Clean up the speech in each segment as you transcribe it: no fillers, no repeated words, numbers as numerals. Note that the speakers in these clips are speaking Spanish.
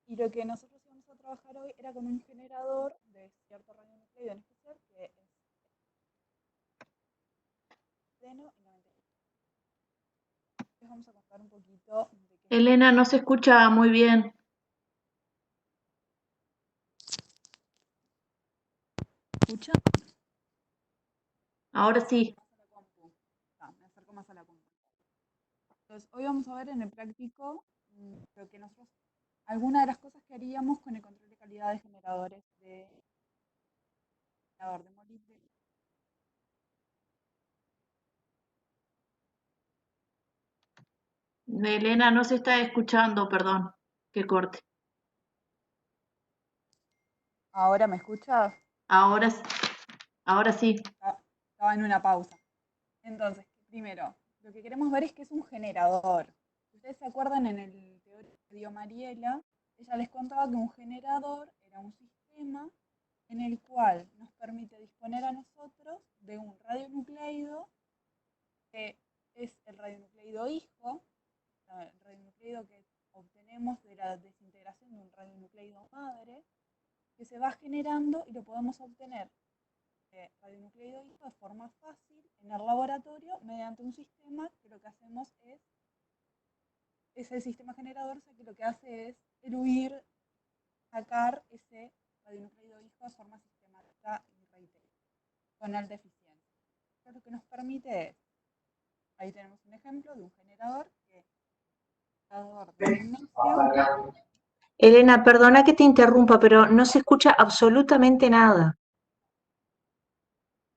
Y lo que nosotros íbamos a trabajar hoy era con un generador de cierto radionucleido en especial, que es pleno y 98. Les vamos a contar un poquito de qué es lo Elena, no se escucha muy bien. que escucha. Ahora sí. Más a la compu. Me acerco más a la compu. Entonces, hoy vamos a ver en el práctico lo que nosotros, algunas de las cosas que haríamos con el control de calidad de generadores de generador de molibdeno. Elena, no se está escuchando, perdón, que corte. ¿Ahora me escuchas? Ahora, ahora sí. Estaba en una pausa. Entonces, primero, lo que queremos ver es que es un generador. Si ustedes se acuerdan en el teórico que dio Mariela, ella les contaba que un generador era un sistema en el cual nos permite disponer a nosotros de un radionucleido que es el radionucleido hijo, el radionucleido que obtenemos de la desintegración de un radionucleido madre, que se va generando y lo podemos obtener radionucleido hijo de forma fácil en el laboratorio mediante un sistema que lo que hacemos es el sistema generador, o sea que lo que hace es eluir, sacar ese radionucleido hijo de forma sistemática y reiterada, con alta eficiencia. Esto lo que nos permite es, ahí tenemos un ejemplo de un generador que es un generador de tecnecio. Elena, perdona que te interrumpa, pero no se escucha absolutamente nada.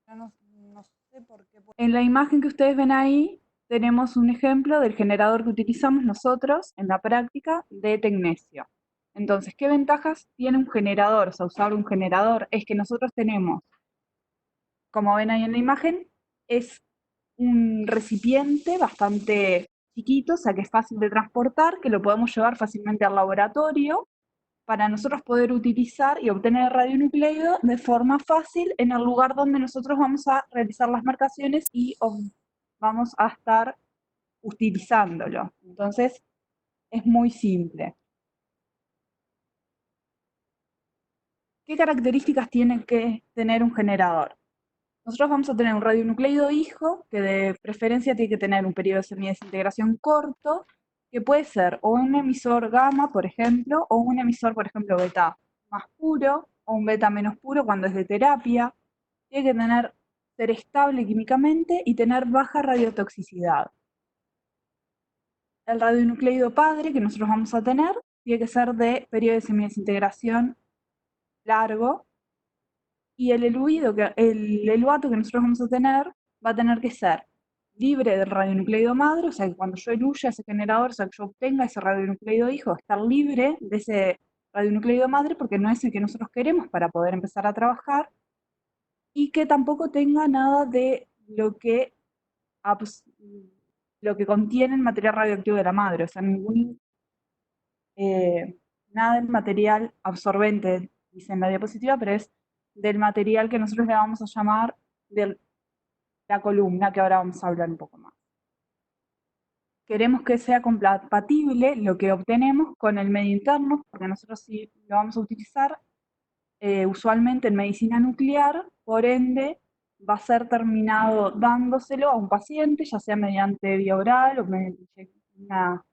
No sé por qué. En la imagen que ustedes ven ahí, tenemos un ejemplo del generador que utilizamos nosotros en la práctica de tecnecio. Entonces, ¿qué ventajas tiene un generador? O sea, usar un generador es que nosotros tenemos, como ven ahí en la imagen, es un recipiente bastante chiquito, o sea que es fácil de transportar, que lo podemos llevar fácilmente al laboratorio para nosotros poder utilizar y obtener radionucleido de forma fácil en el lugar donde nosotros vamos a realizar las marcaciones y vamos a estar utilizándolo. Entonces, es muy simple. ¿Qué características tiene que tener un generador? Nosotros vamos a tener un radionucleido hijo, que de preferencia tiene que tener un periodo de semidesintegración corto, que puede ser o un emisor gamma, por ejemplo, o un emisor, por ejemplo, beta más puro, o un beta menos puro cuando es de terapia. Tiene que ser estable químicamente y tener baja radiotoxicidad. El radionucleido padre que nosotros vamos a tener tiene que ser de periodo de semidesintegración largo, y el eluato que nosotros vamos a tener va a tener que ser libre del radionucleido madre, o sea que cuando yo eluya ese generador, o sea que yo obtenga ese radionucleido hijo, estar libre de ese radionucleido madre porque no es el que nosotros queremos para poder empezar a trabajar, y que tampoco tenga nada de lo que contiene el material radioactivo de la madre, o sea, eh, nada del material absorbente, dice en la diapositiva, pero es del material que nosotros le vamos a llamar de la columna, que ahora vamos a hablar un poco más. Queremos que sea compatible lo que obtenemos con el medio interno, porque nosotros sí lo vamos a utilizar usualmente en medicina nuclear, por ende va a ser terminado dándoselo a un paciente, ya sea mediante vía oral o mediante una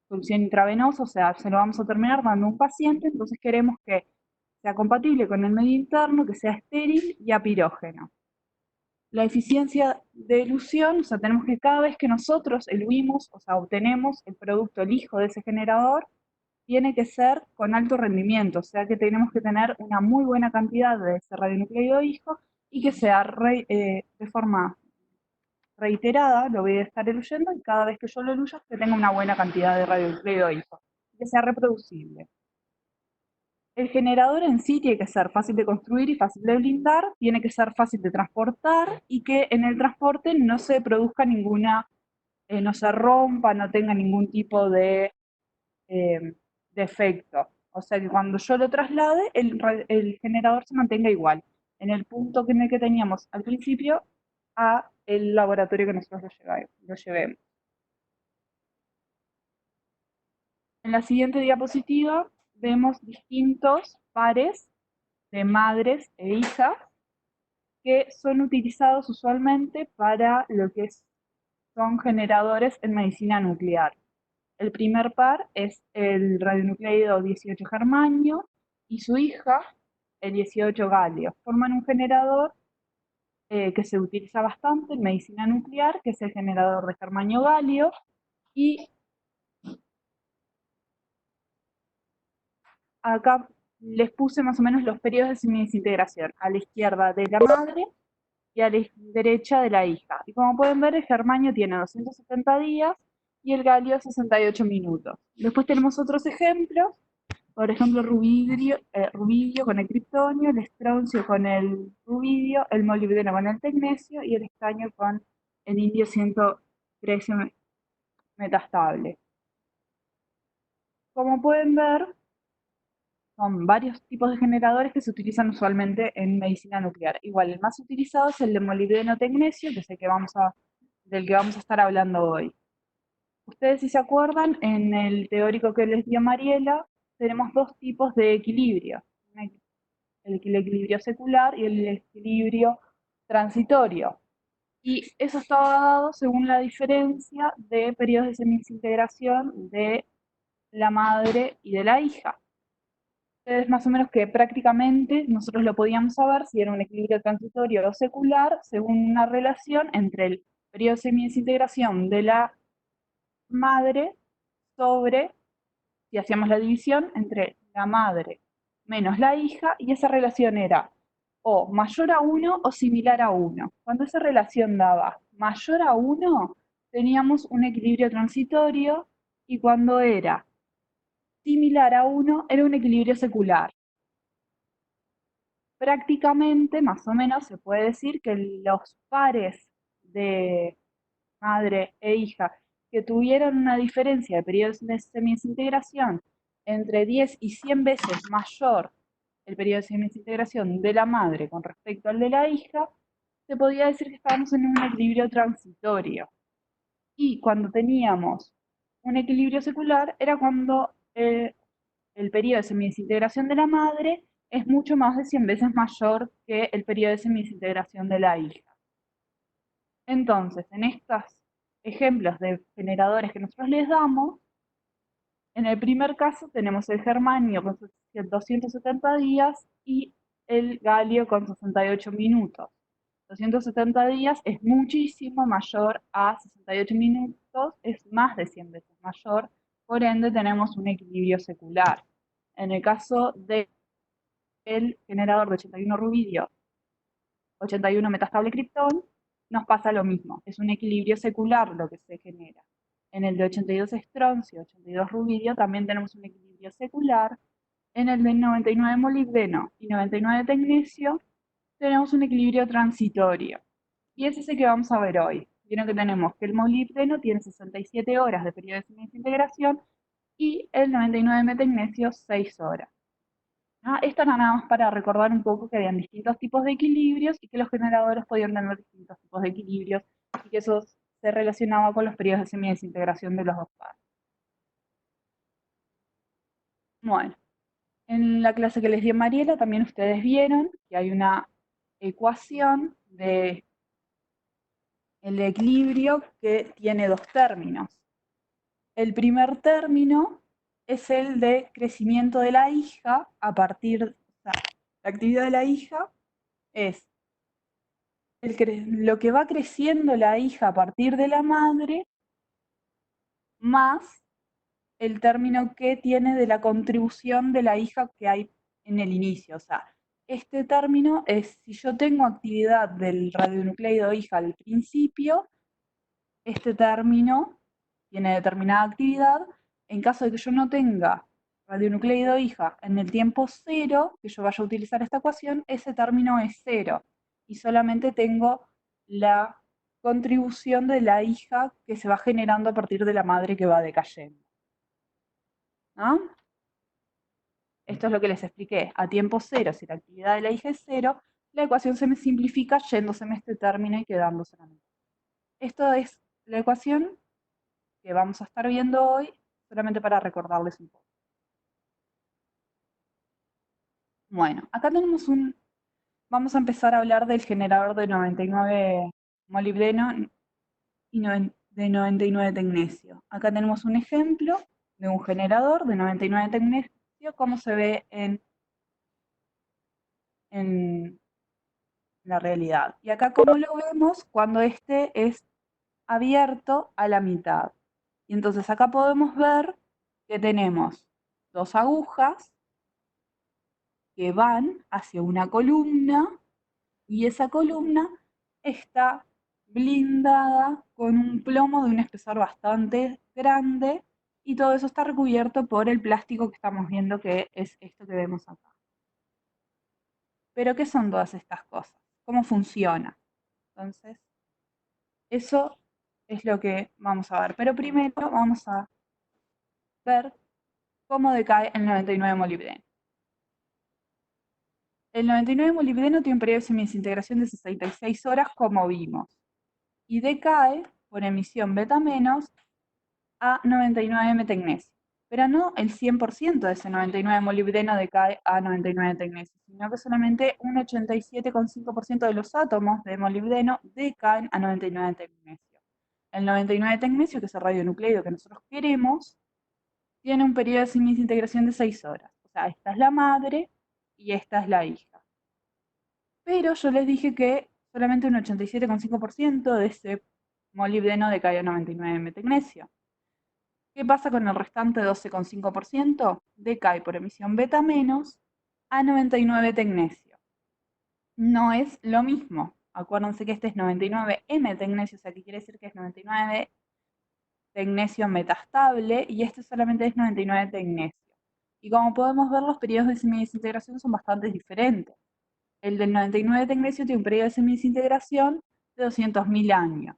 solución intravenosa, o sea, se lo vamos a terminar dando a un paciente, entonces queremos que sea compatible con el medio interno, que sea estéril y apirógeno. La eficiencia de elusión, o sea, tenemos que cada vez que nosotros eluimos, o sea, obtenemos el producto, el hijo de ese generador, tiene que ser con alto rendimiento, o sea que tenemos que tener una muy buena cantidad de ese radionucleido hijo y que sea de forma reiterada, lo voy a estar eluyendo y cada vez que yo lo eluya que tenga una buena cantidad de radionucleido hijo, que sea reproducible. El generador en sí tiene que ser fácil de construir y fácil de blindar, tiene que ser fácil de transportar y que en el transporte no se produzca no se rompa, no tenga ningún tipo de defecto. O sea que cuando yo lo traslade, el generador se mantenga igual, en el punto en el que teníamos al principio, a el laboratorio que nosotros lo llevemos. En la siguiente diapositiva vemos distintos pares de madres e hijas que son utilizados usualmente para lo que son generadores en medicina nuclear. El primer par es el radionucleido 18 germanio y su hija, el 18 galio. Forman un generador que se utiliza bastante en medicina nuclear, que es el generador de germanio galio, y acá les puse más o menos los periodos de semidesintegración, a la izquierda de la madre y a la derecha de la hija. Y como pueden ver, el germanio tiene 270 días y el galio 68 minutos. Después tenemos otros ejemplos, por ejemplo, rubidio con el criptonio, el estroncio con el rubidio, el molibdeno con el tecnecio y el estaño con el indio 113 metastable. Como pueden ver, son varios tipos de generadores que se utilizan usualmente en medicina nuclear. Igual, el más utilizado es el de molibdeno tecnecio, que es el que del que vamos a estar hablando hoy. Ustedes, si se acuerdan, en el teórico que les dio Mariela, tenemos dos tipos de equilibrio. El equilibrio secular y el equilibrio transitorio. Y eso estaba dado según la diferencia de periodos de semidesintegración de la madre y de la hija. Entonces, más o menos que prácticamente nosotros lo podíamos saber si era un equilibrio transitorio o secular según una relación entre el periodo de semidesintegración de la madre sobre, si hacíamos la división, entre la madre menos la hija, y esa relación era o mayor a 1 o similar a 1. Cuando esa relación daba mayor a 1, teníamos un equilibrio transitorio, y cuando era similar a 1, era un equilibrio secular. Prácticamente, más o menos, se puede decir que los pares de madre e hija que tuvieran una diferencia de periodos de semidesintegración entre 10 y 100 veces mayor el periodo de semidesintegración de la madre con respecto al de la hija, se podía decir que estábamos en un equilibrio transitorio. Y cuando teníamos un equilibrio secular era cuando el periodo de semidesintegración de la madre es mucho más de 100 veces mayor que el periodo de semidesintegración de la hija. Entonces, en estos ejemplos de generadores que nosotros les damos, en el primer caso tenemos el germanio con 270 días y el galio con 68 minutos. 270 días es muchísimo mayor a 68 minutos, es más de 100 veces mayor, por ende tenemos un equilibrio secular. En el caso del generador de 81 rubidio, 81 metastable criptón, nos pasa lo mismo, es un equilibrio secular lo que se genera. En el de 82 estroncio, 82 rubidio, también tenemos un equilibrio secular. En el de 99 molibdeno y 99 tecnecio, tenemos un equilibrio transitorio. Y ese es el que vamos a ver hoy. Vieron que tenemos que el molibdeno tiene 67 horas de periodo de desintegración y el 99 tecnecio 6 horas. Esto era nada más para recordar un poco que habían distintos tipos de equilibrios y que los generadores podían tener distintos tipos de equilibrios y que eso se relacionaba con los periodos de semidesintegración de los dos pares. Bueno, en la clase que les dio Mariela también ustedes vieron que hay una ecuación del equilibrio que tiene dos términos. El primer término es el de crecimiento de la hija a partir, o sea, la actividad de la hija es lo que va creciendo la hija a partir de la madre, más el término que tiene de la contribución de la hija que hay en el inicio. O sea, este término es, si yo tengo actividad del radionucleido hija al principio, este término tiene determinada actividad. En caso de que yo no tenga radionucleido hija en el tiempo cero, que yo vaya a utilizar esta ecuación, ese término es cero. Y solamente tengo la contribución de la hija que se va generando a partir de la madre que va decayendo. ¿No? Esto es lo que les expliqué. A tiempo cero, si la actividad de la hija es cero, la ecuación se me simplifica yéndoseme este término y quedando solamente. Esto es la ecuación que vamos a estar viendo hoy, solamente para recordarles un poco. Bueno, acá tenemos vamos a empezar a hablar del generador de 99 molibdeno y de 99 tecnesio. Acá tenemos un ejemplo de un generador de 99 tecnesio, como se ve en la realidad. Y acá como lo vemos cuando este es abierto a la mitad. Y entonces acá podemos ver que tenemos dos agujas que van hacia una columna y esa columna está blindada con un plomo de un espesor bastante grande y todo eso está recubierto por el plástico que estamos viendo, que es esto que vemos acá. Pero ¿qué son todas estas cosas? ¿Cómo funciona? Entonces, eso es lo que vamos a ver. Pero primero vamos a ver cómo decae el 99 molibdeno. El 99 molibdeno tiene un periodo de semidesintegración de 66 horas, como vimos, y decae por emisión beta menos a 99 metecnesio. Pero no el 100% de ese 99 molibdeno decae a 99 tecnesio, sino que solamente un 87,5% de los átomos de molibdeno decaen a 99 tecnesio. El 99 tecnesio, que es el radionucleido que nosotros queremos, tiene un periodo de semidesintegración de 6 horas. O sea, esta es la madre y esta es la hija. Pero yo les dije que solamente un 87,5% de ese molibdeno decae a 99 metecnesio. ¿Qué pasa con el restante 12,5%? Decae por emisión beta menos a 99 tecnesio. No es lo mismo. Acuérdense que este es 99 M tecnesio, o sea que quiere decir que es 99 tecnesio metastable y este solamente es 99 tecnesio. Y como podemos ver, los periodos de semidesintegración son bastante diferentes. El del 99 tecnesio tiene un periodo de semidesintegración de 200.000 años.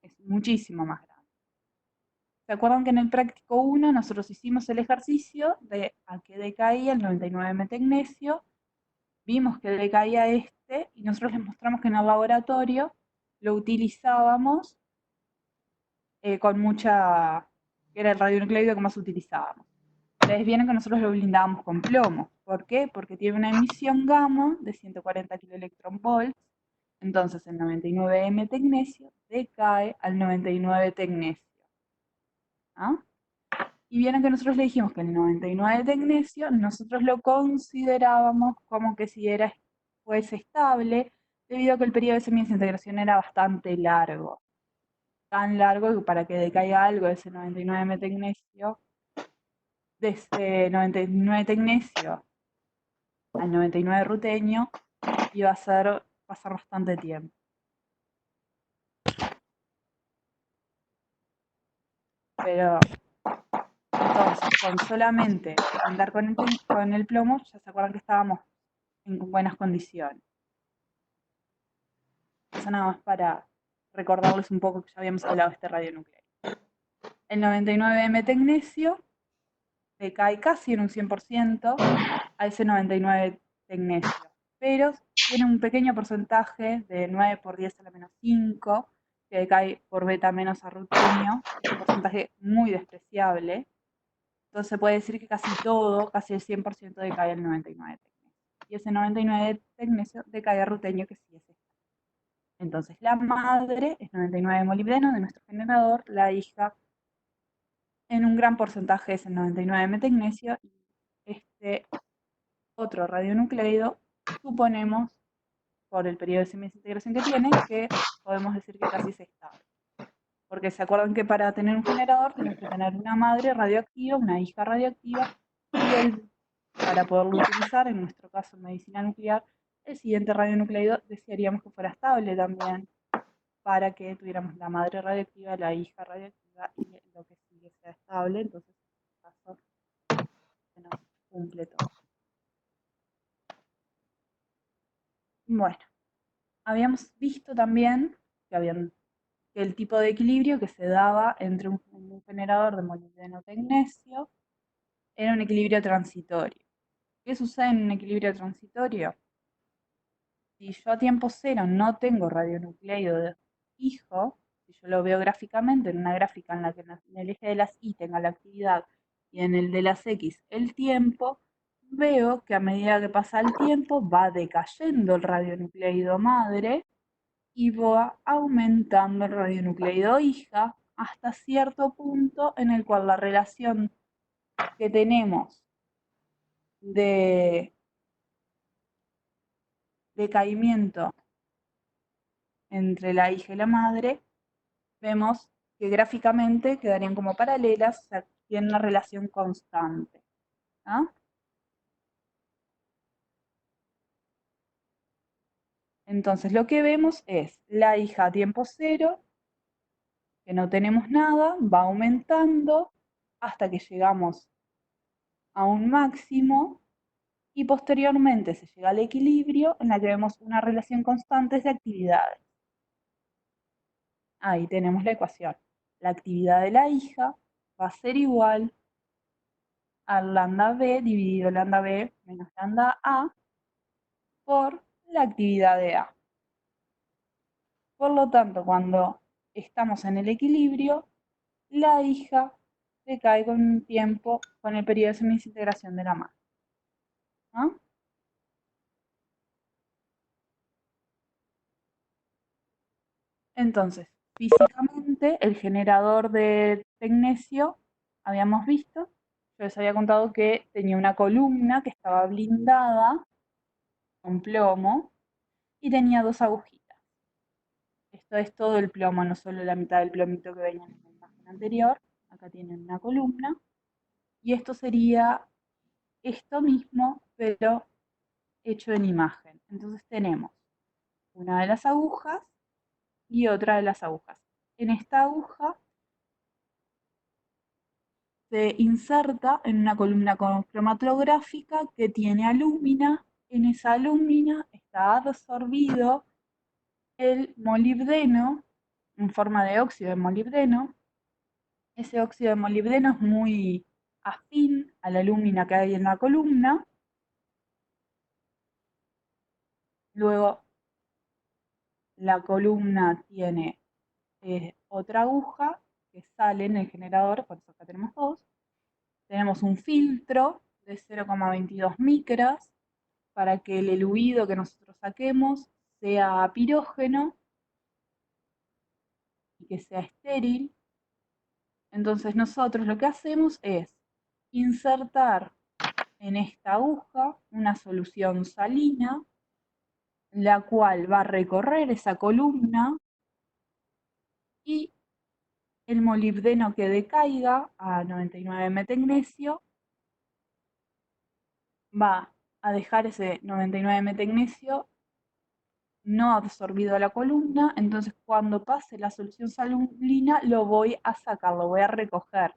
Es muchísimo más grande. ¿Se acuerdan que en el práctico 1 nosotros hicimos el ejercicio de a qué decaía el 99 tecnesio? Vimos que decaía este y nosotros les mostramos que en el laboratorio lo utilizábamos con mucha, que era el radionucleido que más utilizábamos. Ustedes vieron que nosotros lo blindábamos con plomo. ¿Por qué? Porque tiene una emisión gamma de 140 kiloelectronvolts. Entonces el 99 M tecnesio decae al 99 tecnesio. ¿Ah? Y vieron que nosotros le dijimos que el 99 tecnesio nosotros lo considerábamos como que si fuese estable, debido a que el periodo de semidesintegración era bastante largo. Tan largo que para que decaiga algo de ese 99 tecnesio, de ese 99 tecnesio al 99 rutenio, iba a pasar bastante tiempo. Pero entonces, con solamente andar con el plomo, ya se acuerdan que estábamos en buenas condiciones. Eso nada más para recordarles un poco que ya habíamos hablado de este radionucleido. El 99 M tecnesio decae casi en un 100% a ese 99 tecnesio, pero tiene un pequeño porcentaje de 9 por 10 a la menos 5 que decae por beta menos a rutenio, es un porcentaje muy despreciable. Entonces se puede decir que casi todo, casi el 100% decae al 99 tecnesio. Y ese 99 tecnesio decae a rutenio, que sí es este. Entonces la madre es 99 molibdeno de nuestro generador, la hija en un gran porcentaje es el 99 metecnesio y este otro radionucleido suponemos, por el periodo de semidesintegración que tiene, que podemos decir que casi es estable. Porque se acuerdan que para tener un generador tenemos que tener una madre radioactiva, una hija radioactiva y para poderlo utilizar, en nuestro caso en medicina nuclear, el siguiente radionucleido desearíamos que fuera estable también, para que tuviéramos la madre radioactiva, la hija radioactiva y lo que sigue sea estable. Entonces, en este caso, se nos cumple todo. Bueno, habíamos visto también que el tipo de equilibrio que se daba entre un generador de molibdeno tecnesio era un equilibrio transitorio. ¿Qué sucede en un equilibrio transitorio? Si yo a tiempo cero no tengo radionucleido hijo, si yo lo veo gráficamente en una gráfica en la que en el eje de las Y tenga la actividad y en el de las X el tiempo, veo que a medida que pasa el tiempo va decayendo el radionucleido madre y va aumentando el radionucleido hija hasta cierto punto en el cual la relación que tenemos de decaimiento entre la hija y la madre, vemos que gráficamente quedarían como paralelas, o sea, tienen una relación constante. ¿Ah? Entonces lo que vemos es la hija a tiempo cero, que no tenemos nada, va aumentando hasta que llegamos a un máximo y posteriormente se llega al equilibrio en la que vemos una relación constante de actividades. Ahí tenemos la ecuación. La actividad de la hija va a ser igual al lambda b dividido lambda b menos lambda a por la actividad de A. Por lo tanto, cuando estamos en el equilibrio, la hija decae con un tiempo, con el periodo de semidesintegración de la madre. ¿Ah? Entonces, físicamente, el generador de tecnecio, habíamos visto, yo les había contado que tenía una columna que estaba blindada con plomo y tenía dos agujitas. Esto es todo el plomo, no solo la mitad del plomito que venía en la imagen anterior. Acá tienen una columna. Y esto sería esto mismo, pero hecho en imagen. Entonces tenemos una de las agujas y otra de las agujas. En esta aguja se inserta en una columna cromatográfica que tiene alúmina. En esa alúmina está absorbido el molibdeno en forma de óxido de molibdeno. Ese óxido de molibdeno es muy afín a la alúmina que hay en la columna. Luego la columna tiene otra aguja que sale en el generador, por eso acá tenemos dos. Tenemos un filtro de 0,22 micras para que el eluido que nosotros saquemos sea pirógeno y que sea estéril. Entonces nosotros lo que hacemos es insertar en esta aguja una solución salina, la cual va a recorrer esa columna y el molibdeno que decaiga a 99 metagnesio va a dejar ese 99 metagnesio no absorbido a la columna, entonces cuando pase la solución salina lo voy a sacar, lo voy a recoger.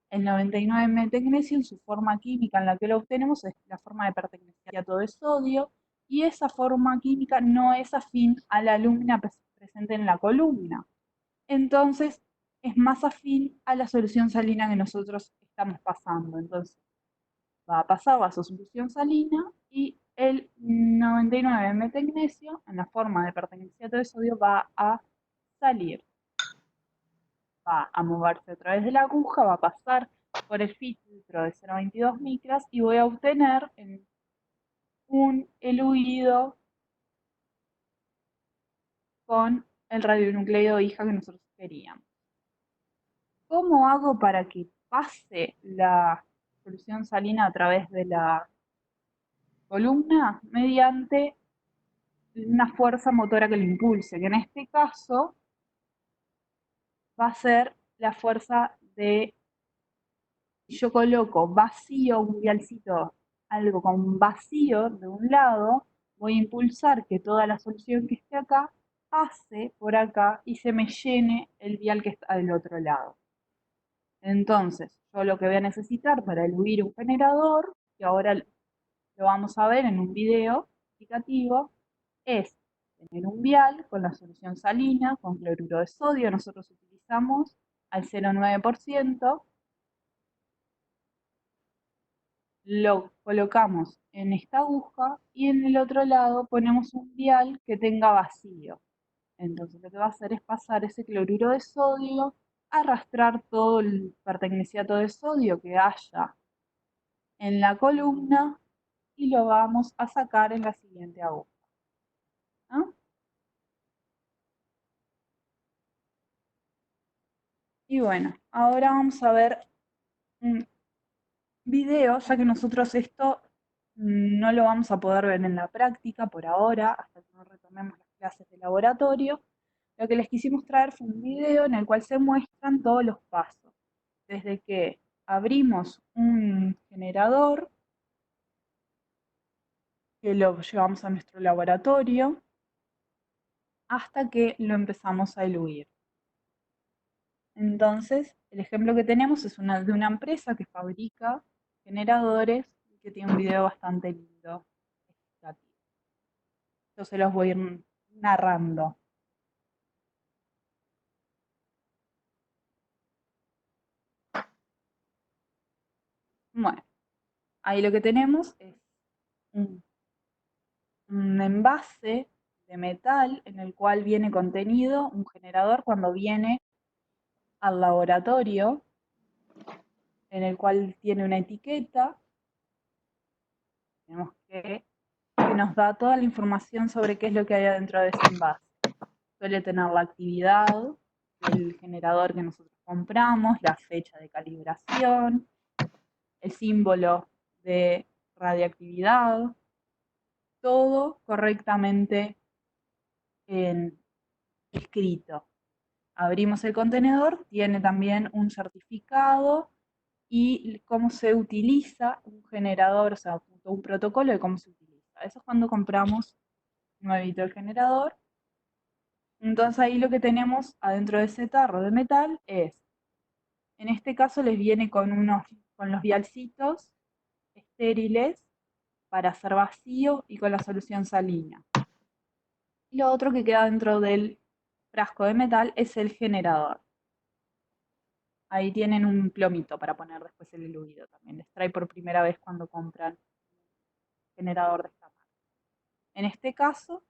El 99 metagnesio en su forma química en la que lo obtenemos es la forma de pertecnesiato de sodio y esa forma química no es afín a la alúmina presente en la columna. Entonces es más afín a la solución salina que nosotros estamos pasando. Entonces va a pasar a su solución salina y el 99 metagnesio, en la forma de perteneciato de sodio, va a salir. Va a moverse a través de la aguja, va a pasar por el filtro de 0,22 micras y voy a obtener un eluido con el radionucleido hija que nosotros queríamos. ¿Cómo hago para que pase la solución salina a través de la columna? Mediante una fuerza motora que lo impulse, que en este caso va a ser la fuerza de, si yo coloco vacío, un vialcito, algo con vacío de un lado, voy a impulsar que toda la solución que esté acá pase por acá y se me llene el vial que está del otro lado. Entonces, yo lo que voy a necesitar para eludir un generador, que ahora lo vamos a ver en un video explicativo, es tener un vial con la solución salina, con cloruro de sodio. Nosotros utilizamos al 0,9%, lo colocamos en esta aguja y en el otro lado ponemos un vial que tenga vacío. Entonces lo que va a hacer es pasar ese cloruro de sodio, arrastrar todo el pertecnesiato de sodio que haya en la columna y lo vamos a sacar en la siguiente aguja, ¿no? Y bueno, ahora vamos a ver un video, ya que nosotros esto no lo vamos a poder ver en la práctica por ahora, hasta que no retomemos las clases de laboratorio. Lo que les quisimos traer fue un video en el cual se muestran todos los pasos, desde que abrimos un generador, que lo llevamos a nuestro laboratorio, hasta que lo empezamos a eluir. Entonces, el ejemplo que tenemos es de una empresa que fabrica generadores y que tiene un video bastante lindo, explicativo. Yo se los voy a ir narrando. Bueno, ahí lo que tenemos es un, un envase de metal en el cual viene contenido un generador cuando viene al laboratorio, en el cual tiene una etiqueta. Tenemos que nos da toda la información sobre qué es lo que hay adentro de ese envase. Suele tener la actividad del generador que nosotros compramos, la fecha de calibración, el símbolo de radiactividad, todo correctamente escrito. Abrimos el contenedor, tiene también un certificado y cómo se utiliza un generador, o sea, un protocolo de cómo se utiliza. Eso es cuando compramos nuevito el generador. Entonces ahí lo que tenemos adentro de ese tarro de metal es, en este caso les viene con los vialcitos estériles para hacer vacío y con la solución salina. Y lo otro que queda dentro del frasco de metal es el generador. Ahí tienen un plomito para poner después el eluido también. Les trae por primera vez cuando compran generador de esta marca. En este caso,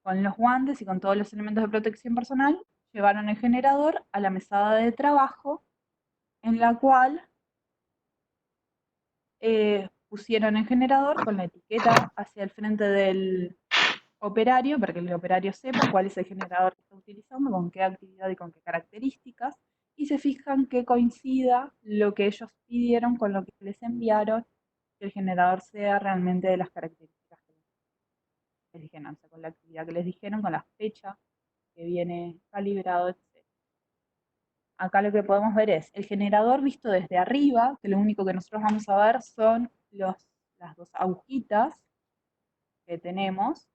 con los guantes y con todos los elementos de protección personal, llevaron el generador a la mesada de trabajo, en la cual pusieron el generador con la etiqueta hacia el frente del operario, para que el operario sepa cuál es el generador que está utilizando, con qué actividad y con qué características, y se fijan que coincida lo que ellos pidieron con lo que les enviaron, que el generador sea realmente de las características que les dijeron, o sea, con la actividad que les dijeron, con la fecha que viene calibrado, etc. Acá lo que podemos ver es el generador visto desde arriba, que lo único que nosotros vamos a ver son las dos agujitas que tenemos,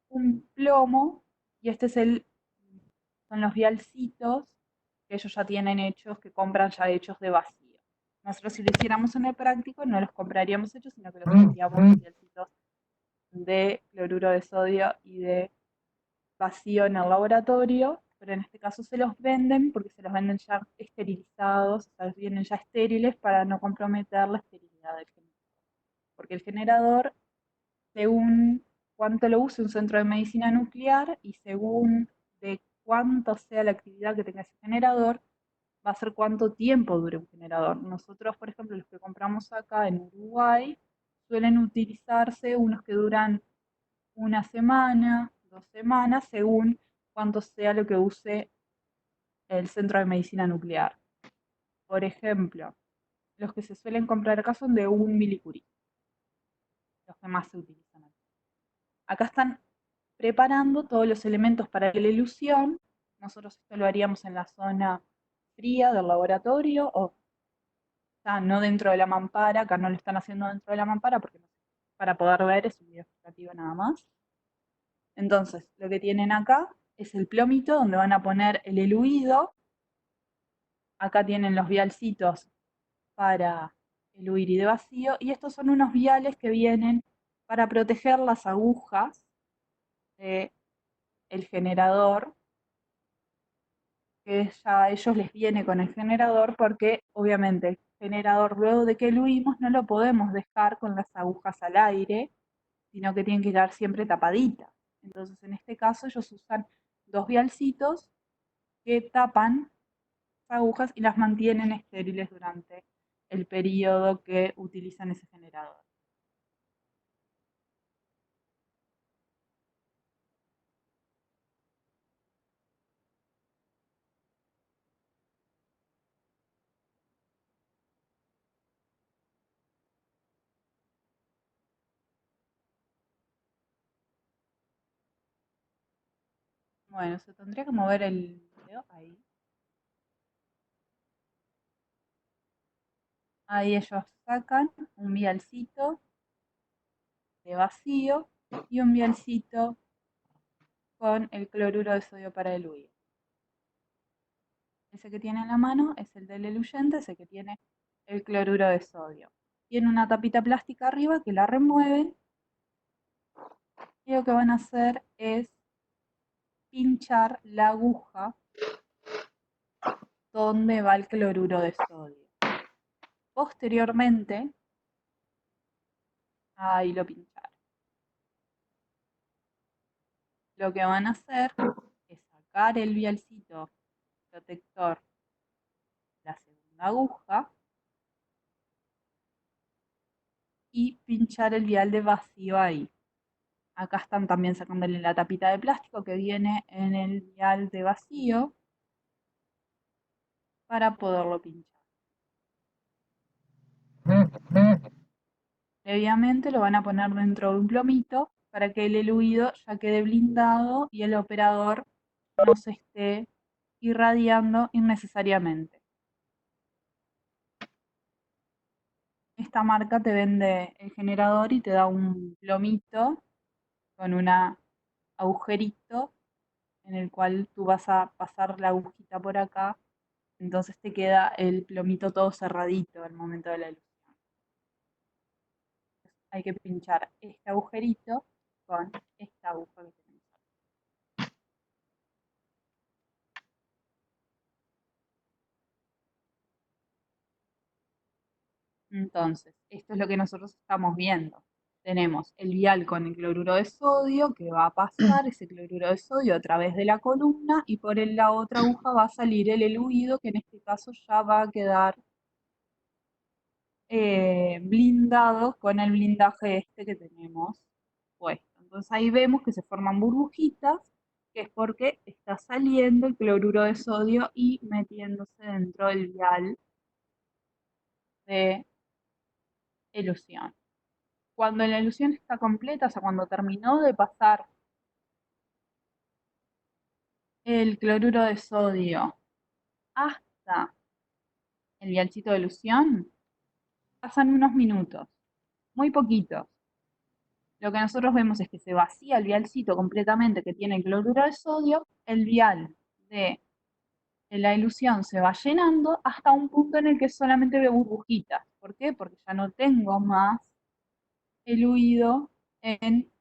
un plomo, y son los vialcitos que ellos ya tienen hechos, que compran ya hechos de vacío. Nosotros si lo hiciéramos en el práctico no los compraríamos hechos, sino que los metíamos los vialcitos de cloruro de sodio y de vacío en el laboratorio, pero en este caso se los venden porque se los venden ya esterilizados, o sea, vienen ya estériles para no comprometer la esterilidad del generador. Porque el generador, según cuánto lo use un centro de medicina nuclear y según de cuánto sea la actividad que tenga ese generador, va a ser cuánto tiempo dure un generador. Nosotros, por ejemplo, los que compramos acá en Uruguay, suelen utilizarse unos que duran una semana, 2 semanas, según cuánto sea lo que use el centro de medicina nuclear. Por ejemplo, los que se suelen comprar acá son de 1 milicurie, los que más se utilizan acá. Acá están preparando todos los elementos para la elución. Nosotros esto lo haríamos en la zona fría del laboratorio o sea, no dentro de la mampara. Acá no lo están haciendo dentro de la mampara porque para poder ver es un video explicativo nada más. Entonces, lo que tienen acá es el plómito donde van a poner el eluido. Acá tienen los vialcitos para eluir y de vacío. Y estos son unos viales que vienen para proteger las agujas del generador, que ya a ellos les viene con el generador porque obviamente el generador luego de que eluimos no lo podemos dejar con las agujas al aire, sino que tienen que quedar siempre tapaditas. Entonces en este caso ellos usan dos vialcitos que tapan las agujas y las mantienen estériles durante el periodo que utilizan ese generador. Bueno, se tendría que mover el video ahí. Ahí ellos sacan un vialcito de vacío y un vialcito con el cloruro de sodio para eluir. Ese que tiene en la mano es el del eluyente, ese que tiene el cloruro de sodio. Tiene una tapita plástica arriba que la remueven y lo que van a hacer es pinchar la aguja donde va el cloruro de sodio. Posteriormente, ahí lo pincharon. Lo que van a hacer es sacar el vialcito protector de la segunda aguja y pinchar el vial de vacío ahí. Acá están también sacándole la tapita de plástico que viene en el vial de vacío para poderlo pinchar. Previamente lo van a poner dentro de un plomito para que el eluido ya quede blindado y el operador no se esté irradiando innecesariamente. Esta marca te vende el generador y te da un plomito con un agujerito en el cual tú vas a pasar la agujita por acá, entonces te queda el plomito todo cerradito al momento de la ilusión. Hay que pinchar este agujerito con esta aguja que tenemos acá. Entonces, esto es lo que nosotros estamos viendo. Tenemos el vial con el cloruro de sodio que va a pasar ese cloruro de sodio a través de la columna y por la otra aguja va a salir el eluido que en este caso ya va a quedar blindado con el blindaje este que tenemos puesto. Entonces ahí vemos que se forman burbujitas, que es porque está saliendo el cloruro de sodio y metiéndose dentro del vial de elusión. Cuando la ilusión está completa, o sea, cuando terminó de pasar el cloruro de sodio hasta el vialcito de ilusión, pasan unos minutos, muy poquitos. Lo que nosotros vemos es que se vacía el vialcito completamente que tiene el cloruro de sodio, el vial de la ilusión se va llenando hasta un punto en el que solamente veo burbujitas. ¿Por qué? Porque ya no tengo más el huido en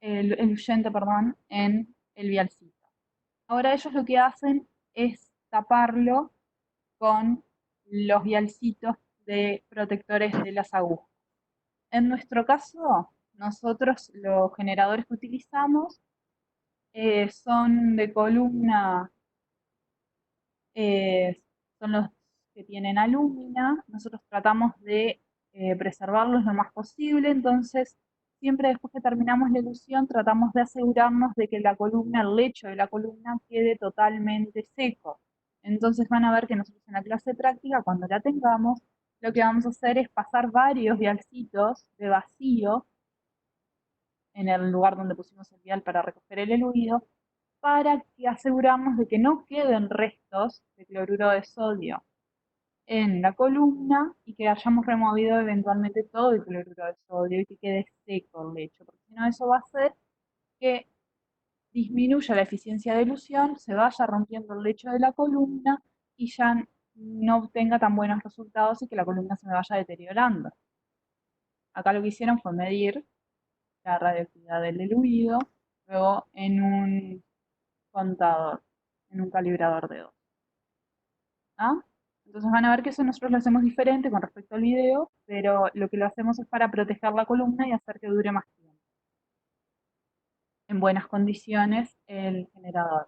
el huyente, perdón, en el vialcito. Ahora ellos lo que hacen es taparlo con los vialcitos de protectores de las agujas. En nuestro caso, nosotros los generadores que utilizamos son de columna, eh, son los que tienen alúmina. Nosotros tratamos de preservarlos lo más posible, entonces siempre después que terminamos la ilusión tratamos de asegurarnos de que la columna, el lecho de la columna quede totalmente seco. Entonces van a ver que nosotros en la clase práctica, cuando la tengamos, lo que vamos a hacer es pasar varios vialcitos de vacío en el lugar donde pusimos el vial para recoger el eluido, para que aseguramos de que no queden restos de cloruro de sodio en la columna y que hayamos removido eventualmente todo el cloruro de sodio y que quede seco el lecho, porque si no eso va a hacer que disminuya la eficiencia de elusión, se vaya rompiendo el lecho de la columna y ya no obtenga tan buenos resultados y que la columna se me vaya deteriorando. Acá lo que hicieron fue medir la radioactividad del diluido, luego en un contador, en un calibrador de dos. ¿Ah? Entonces van a ver que eso nosotros lo hacemos diferente con respecto al video, pero lo que lo hacemos es para proteger la columna y hacer que dure más tiempo. En buenas condiciones el generador.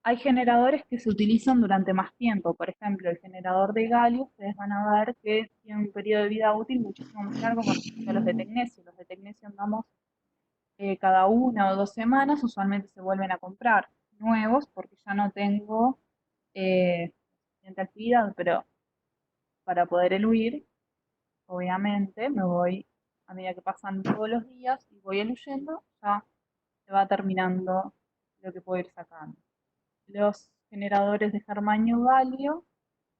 Hay generadores que se utilizan durante más tiempo. Por ejemplo, el generador de galio, ustedes van a ver que tiene un periodo de vida útil muchísimo más largo con respecto a los de tecnecio. Los de tecnecio andamos cada 1 o 2 semanas, usualmente se vuelven a comprar nuevos porque ya no tengo suficiente actividad, pero para poder eluir, obviamente, me voy a medida que pasan todos los días y voy eluyendo, ya se va terminando lo que puedo ir sacando. Los generadores de germanio-galio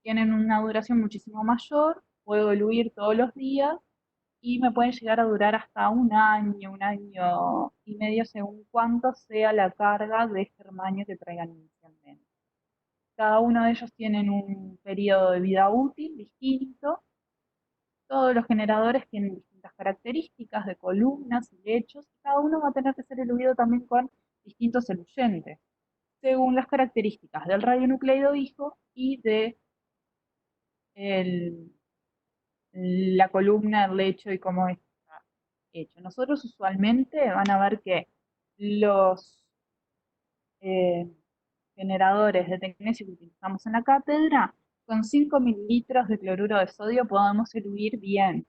tienen una duración muchísimo mayor, puedo eluir todos los días y me pueden llegar a durar hasta un año y medio, según cuánto sea la carga de germanio que traigan inicialmente. Cada uno de ellos tienen un periodo de vida útil distinto. Todos los generadores tienen distintas características de columnas y lechos, y cada uno va a tener que ser eluido también con distintos eluyentes, según las características del radionucleido hijo y de el- la columna, el lecho y cómo está hecho. Nosotros usualmente van a ver que los eh, generadores de tecnecio que utilizamos en la cátedra, con 5 mililitros de cloruro de sodio podemos eluir bien.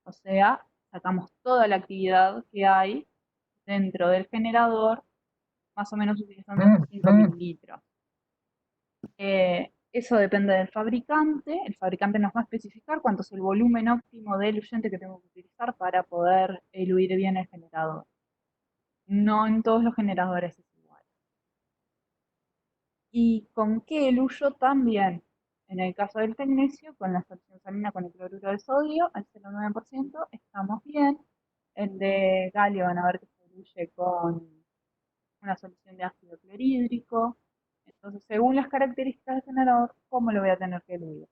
O sea, sacamos toda la actividad que hay dentro del generador, más o menos utilizando esos 5 mililitros. Eso depende del fabricante. El fabricante nos va a especificar cuánto es el volumen óptimo de eluyente que tengo que utilizar para poder eluir bien el generador. No en todos los generadores es igual. ¿Y con qué eluyo? También, en el caso del tecnecio, con la solución salina con el cloruro de sodio al 0,9%, estamos bien. El de galio van a ver que se diluye con una solución de ácido clorhídrico. Entonces, según las características del generador, ¿cómo lo voy a tener que eluir?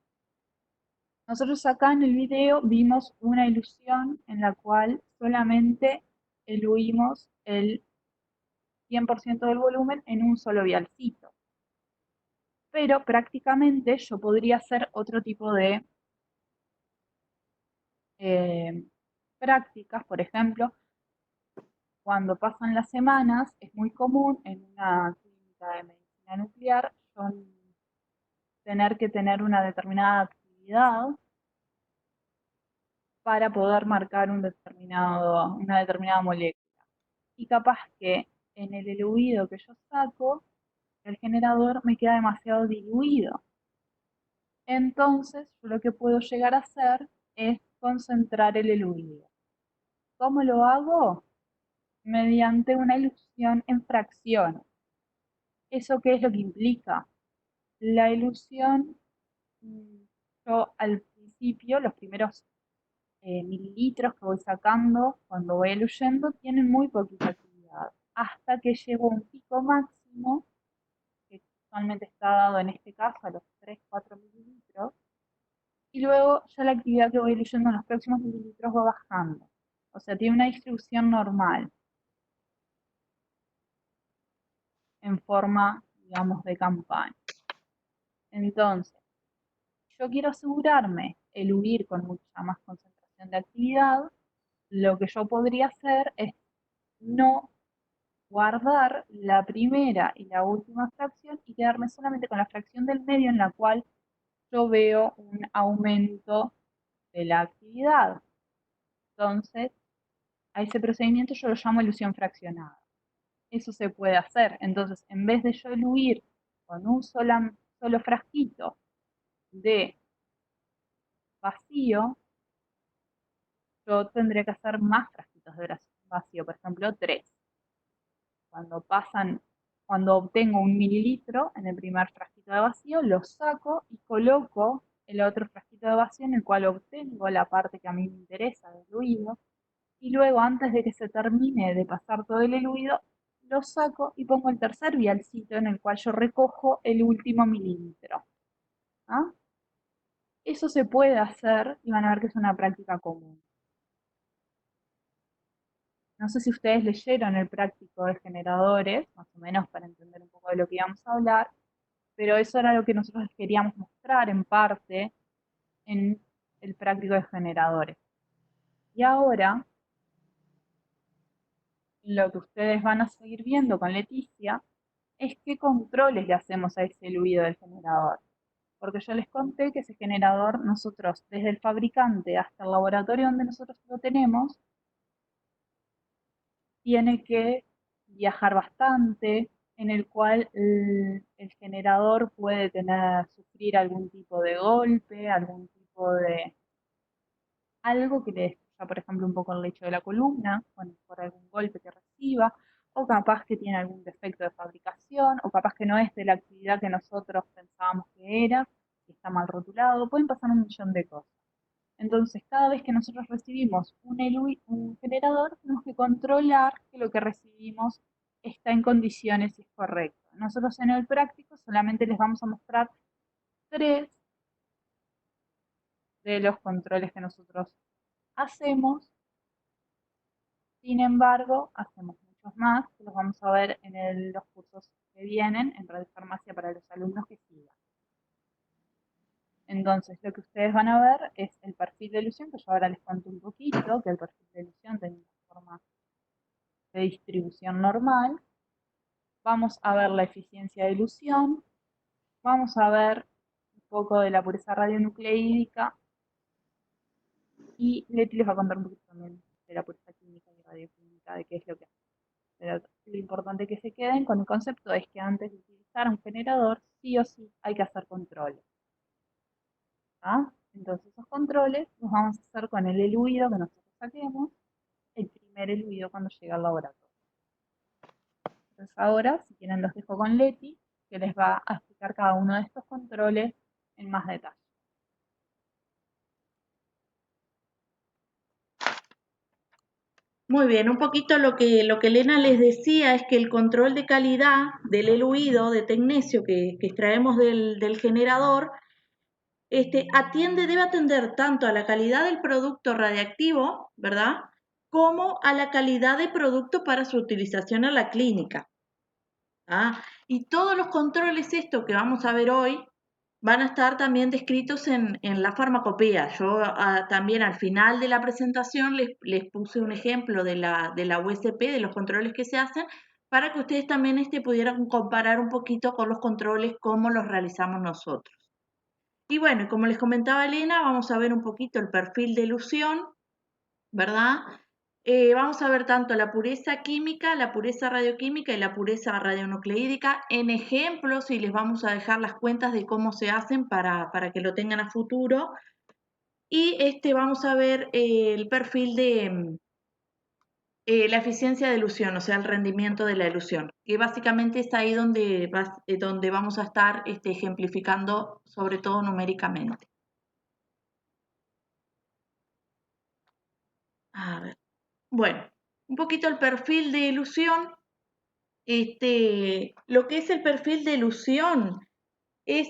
Nosotros acá en el video vimos una ilusión en la cual solamente eluimos el 100% del volumen en un solo vialcito. Pero prácticamente yo podría hacer otro tipo de eh, prácticas. Por ejemplo, cuando pasan las semanas, es muy común en una clínica de medicina nuclear yo tener que tener una determinada actividad para poder marcar una determinada molécula. Y capaz que en el eluido que yo saco, el generador me queda demasiado diluido. Entonces, yo lo que puedo llegar a hacer es concentrar el eluido. ¿Cómo lo hago? Mediante una ilusión en fracciones. ¿Eso qué es lo que implica? La ilusión, yo al principio, los primeros mililitros que voy sacando cuando voy diluyendo tienen muy poquita actividad, hasta que llego a un pico máximo, que usualmente está dado en este caso a los 3-4 mililitros, y luego ya la actividad que voy diluyendo en los próximos mililitros va bajando. O sea, tiene una distribución normal, en forma, digamos, de campana. Entonces, yo quiero asegurarme el huir con mucha más concentración de actividad. Lo que yo podría hacer es no guardar la primera y la última fracción y quedarme solamente con la fracción del medio en la cual yo veo un aumento de la actividad. Entonces, a ese procedimiento yo lo llamo ilusión fraccionada. Eso se puede hacer. Entonces, en vez de yo eluir con un solo frasquito de vacío, yo tendría que hacer más frasquitos de vacío, por ejemplo, 3. Cuando obtengo un mililitro en el primer frasquito de vacío, lo saco y coloco el otro frasquito de vacío en el cual obtengo la parte que a mí me interesa del fluido, y luego, antes de que se termine de pasar todo el eluido, lo saco y pongo el tercer vialcito en el cual yo recojo el último mililitro. ¿Ah? Eso se puede hacer y van a ver que es una práctica común. No sé si ustedes leyeron el práctico de generadores, más o menos para entender un poco de lo que íbamos a hablar, pero eso era lo que nosotros les queríamos mostrar en parte en el práctico de generadores. Y ahora, lo que ustedes van a seguir viendo con Leticia es qué controles le hacemos a ese fluido del generador. Porque yo les conté que ese generador, nosotros, desde el fabricante hasta el laboratorio donde nosotros lo tenemos, tiene que viajar bastante, en el cual el generador puede sufrir algún tipo de golpe, algún tipo de algo que le destruya, por ejemplo, un poco el lecho de la columna, por algún golpe que reciba, o capaz que tiene algún defecto de fabricación, o capaz que no es de la actividad que nosotros pensábamos que era, que está mal rotulado, pueden pasar un millón de cosas. Entonces, cada vez que nosotros recibimos un generador, tenemos que controlar que lo que recibimos está en condiciones y es correcto. Nosotros en el práctico solamente les vamos a mostrar 3 de los controles que nosotros hacemos. Sin embargo, hacemos muchos más, que los vamos a ver en los cursos que vienen en radiofarmacia para los alumnos que sigan. Entonces, lo que ustedes van a ver es el perfil de ilusión, que yo ahora les cuento un poquito, que el perfil de ilusión tiene una forma de distribución normal. Vamos a ver la eficiencia de ilusión, vamos a ver un poco de la pureza radionucleídica y Leti les va a contar un poquito también de la pureza química y radioquímica, de qué es lo que hace. Pero lo importante que se queden con el concepto es que antes de utilizar un generador, sí o sí hay que hacer controles. ¿Ah? Entonces esos controles los vamos a hacer con el eluido que nosotros saquemos, el primer eluido cuando llega al laboratorio. Entonces ahora, si quieren, los dejo con Leti, que les va a explicar cada uno de estos controles en más detalle. Muy bien, un poquito lo que Elena les decía es que el control de calidad del eluido de tecnecio que extraemos del generador debe atender tanto a la calidad del producto radiactivo, ¿verdad? Como a la calidad de producto para su utilización en la clínica. Y todos los controles estos que vamos a ver hoy van a estar también descritos en la farmacopea. Yo también al final de la presentación les puse un ejemplo de la USP, de los controles que se hacen, para que ustedes también pudieran comparar un poquito con los controles, cómo los realizamos nosotros. Y bueno, como les comentaba Elena, vamos a ver un poquito el perfil de elusión, ¿verdad? Vamos a ver tanto la pureza química, la pureza radioquímica y la pureza radionucleídica en ejemplos, y les vamos a dejar las cuentas de cómo se hacen para que lo tengan a futuro. Y vamos a ver el perfil de la eficiencia de elusión, o sea, el rendimiento de la elusión, que básicamente está ahí donde vamos a estar ejemplificando, sobre todo numéricamente. A ver. Bueno, un poquito el perfil de ilusión. Lo que es el perfil de ilusión es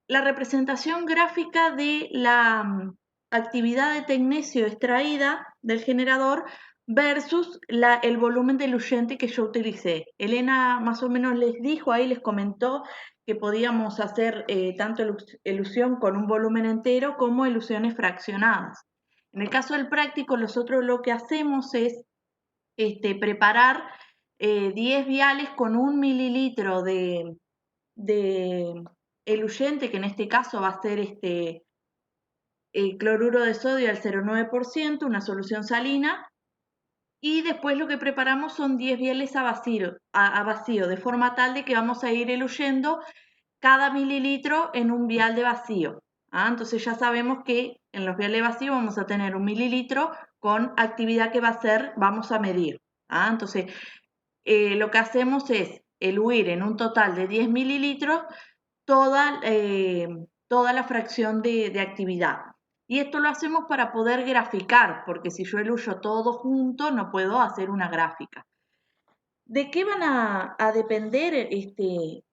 la representación gráfica de la actividad de tecnecio extraída del generador versus el volumen diluyente que yo utilicé. Elena más o menos les dijo, ahí les comentó que podíamos hacer tanto elusión con un volumen entero como elusiones fraccionadas. En el caso del práctico, nosotros lo que hacemos es preparar 10 viales con 1 mililitro de eluyente, que en este caso va a ser cloruro de sodio al 0,9%, una solución salina, y después lo que preparamos son 10 viales a vacío, de forma tal de que vamos a ir eluyendo cada mililitro en un vial de vacío. Entonces ya sabemos que en los viales vacíos vamos a tener 1 mililitro con actividad que vamos a medir. Entonces lo que hacemos es eluir en un total de 10 mililitros toda la fracción de actividad. Y esto lo hacemos para poder graficar, porque si yo eluyo todo junto no puedo hacer una gráfica. ¿De qué van a depender este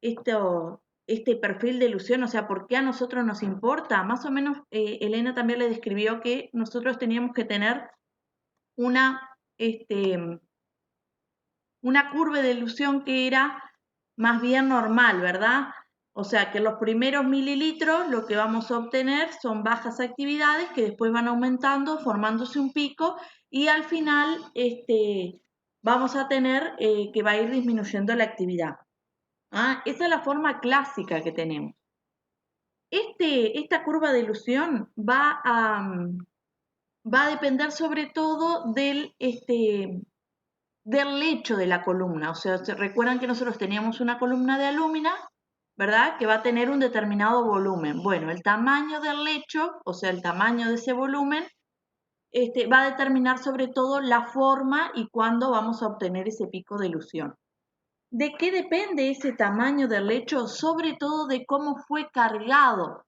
perfil de elusión? O sea, ¿por qué a nosotros nos importa? Más o menos, Elena también le describió que nosotros teníamos que tener una curva de elusión que era más bien normal, ¿verdad? O sea que los primeros mililitros lo que vamos a obtener son bajas actividades que después van aumentando, formándose un pico, y al final vamos a tener que va a ir disminuyendo la actividad. Esa es la forma clásica que tenemos. Esta curva de elusión va a depender sobre todo del lecho de la columna. O sea, ¿se recuerdan que nosotros teníamos una columna de alúmina, ¿verdad? Que va a tener un determinado volumen. Bueno, el tamaño del lecho, o sea, el tamaño de ese volumen, va a determinar sobre todo la forma y cuándo vamos a obtener ese pico de elusión. ¿De qué depende ese tamaño del lecho? Sobre todo de cómo fue cargado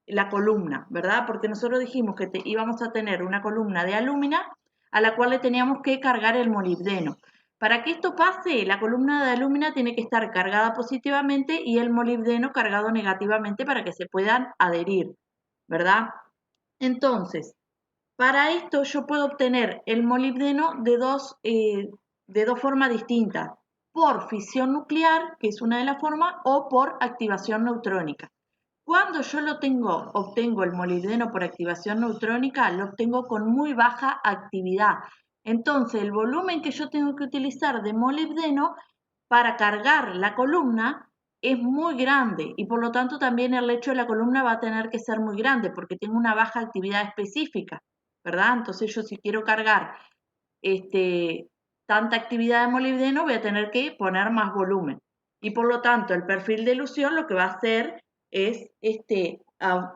la columna, ¿verdad? Porque nosotros dijimos que íbamos a tener una columna de alúmina a la cual le teníamos que cargar el molibdeno. Para que esto pase, la columna de alúmina tiene que estar cargada positivamente y el molibdeno cargado negativamente para que se puedan adherir, ¿verdad? Entonces, para esto yo puedo obtener el molibdeno de dos formas distintas, por fisión nuclear, que es una de las formas, o por activación neutrónica. Cuando yo obtengo el molibdeno por activación neutrónica, lo obtengo con muy baja actividad. Entonces, el volumen que yo tengo que utilizar de molibdeno para cargar la columna es muy grande y por lo tanto también el lecho de la columna va a tener que ser muy grande porque tengo una baja actividad específica, ¿verdad? Entonces yo si quiero cargar tanta actividad de molibdeno voy a tener que poner más volumen y por lo tanto el perfil de elusión lo que va a hacer es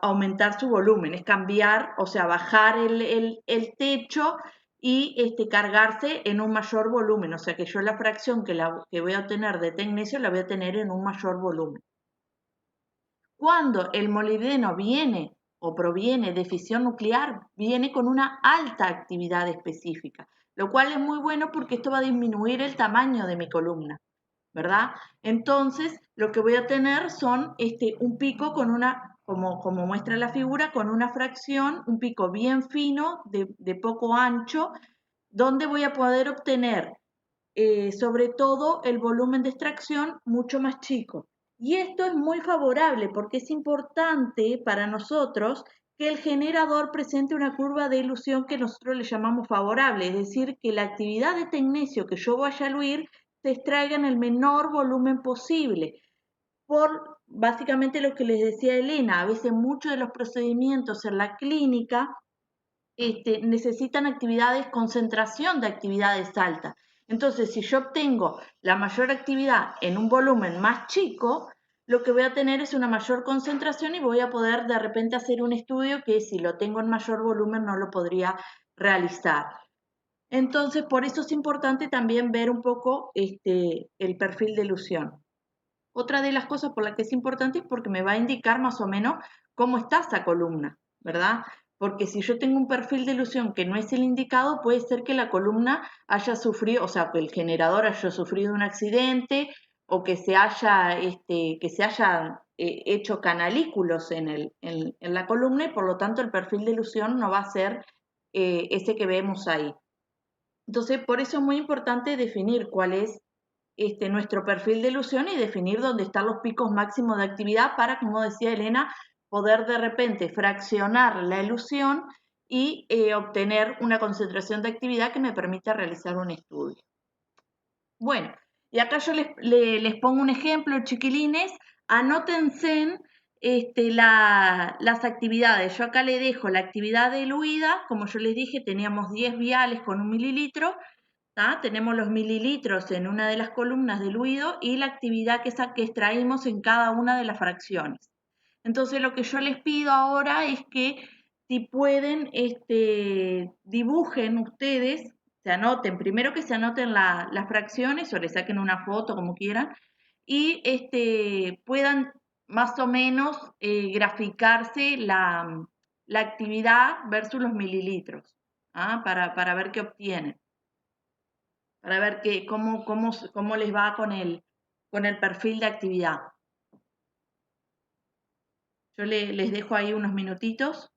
aumentar su volumen, es cambiar, o sea, bajar el techo y cargarse en un mayor volumen, o sea que yo la fracción que voy a obtener de tecnesio la voy a tener en un mayor volumen. Cuando el molibdeno viene o proviene de fisión nuclear, viene con una alta actividad específica, lo cual es muy bueno porque esto va a disminuir el tamaño de mi columna, ¿verdad? Entonces, lo que voy a tener son un pico con una, como muestra la figura, con una fracción, un pico bien fino, de poco ancho, donde voy a poder obtener sobre todo el volumen de extracción mucho más chico. Y esto es muy favorable porque es importante para nosotros que el generador presente una curva de elusión que nosotros le llamamos favorable, es decir, que la actividad de tecnesio que yo vaya a eluir se extraiga en el menor volumen posible. Por básicamente lo que les decía Elena, a veces muchos de los procedimientos en la clínica necesitan concentración de actividades altas. Entonces, si yo obtengo la mayor actividad en un volumen más chico, lo que voy a tener es una mayor concentración y voy a poder de repente hacer un estudio que si lo tengo en mayor volumen no lo podría realizar. Entonces, por eso es importante también ver un poco el perfil de elusión. Otra de las cosas por las que es importante es porque me va a indicar más o menos cómo está esa columna, ¿verdad? Porque si yo tengo un perfil de elusión que no es el indicado, puede ser que la columna haya sufrido, o sea, que el generador haya sufrido un accidente o que se haya, hecho canalículos en la columna y por lo tanto el perfil de elusión no va a ser ese que vemos ahí. Entonces, por eso es muy importante definir cuál es nuestro perfil de elusión y definir dónde están los picos máximos de actividad para, como decía Elena, poder de repente fraccionar la elusión y obtener una concentración de actividad que me permita realizar un estudio. Bueno, y acá yo les pongo un ejemplo, chiquilines, anótense las actividades. Yo acá le dejo la actividad diluida, como yo les dije, teníamos 10 viales con 1 mililitro, ¿tá? Tenemos los mililitros en una de las columnas diluido y la actividad que extraímos en cada una de las fracciones. Entonces lo que yo les pido ahora es que si pueden, dibujen ustedes, se anoten, primero que se anoten las fracciones o le saquen una foto como quieran y puedan más o menos graficarse la actividad versus los mililitros, ¿ah? Para ver qué obtienen, para ver cómo les va con el perfil de actividad. Yo les dejo ahí unos minutitos.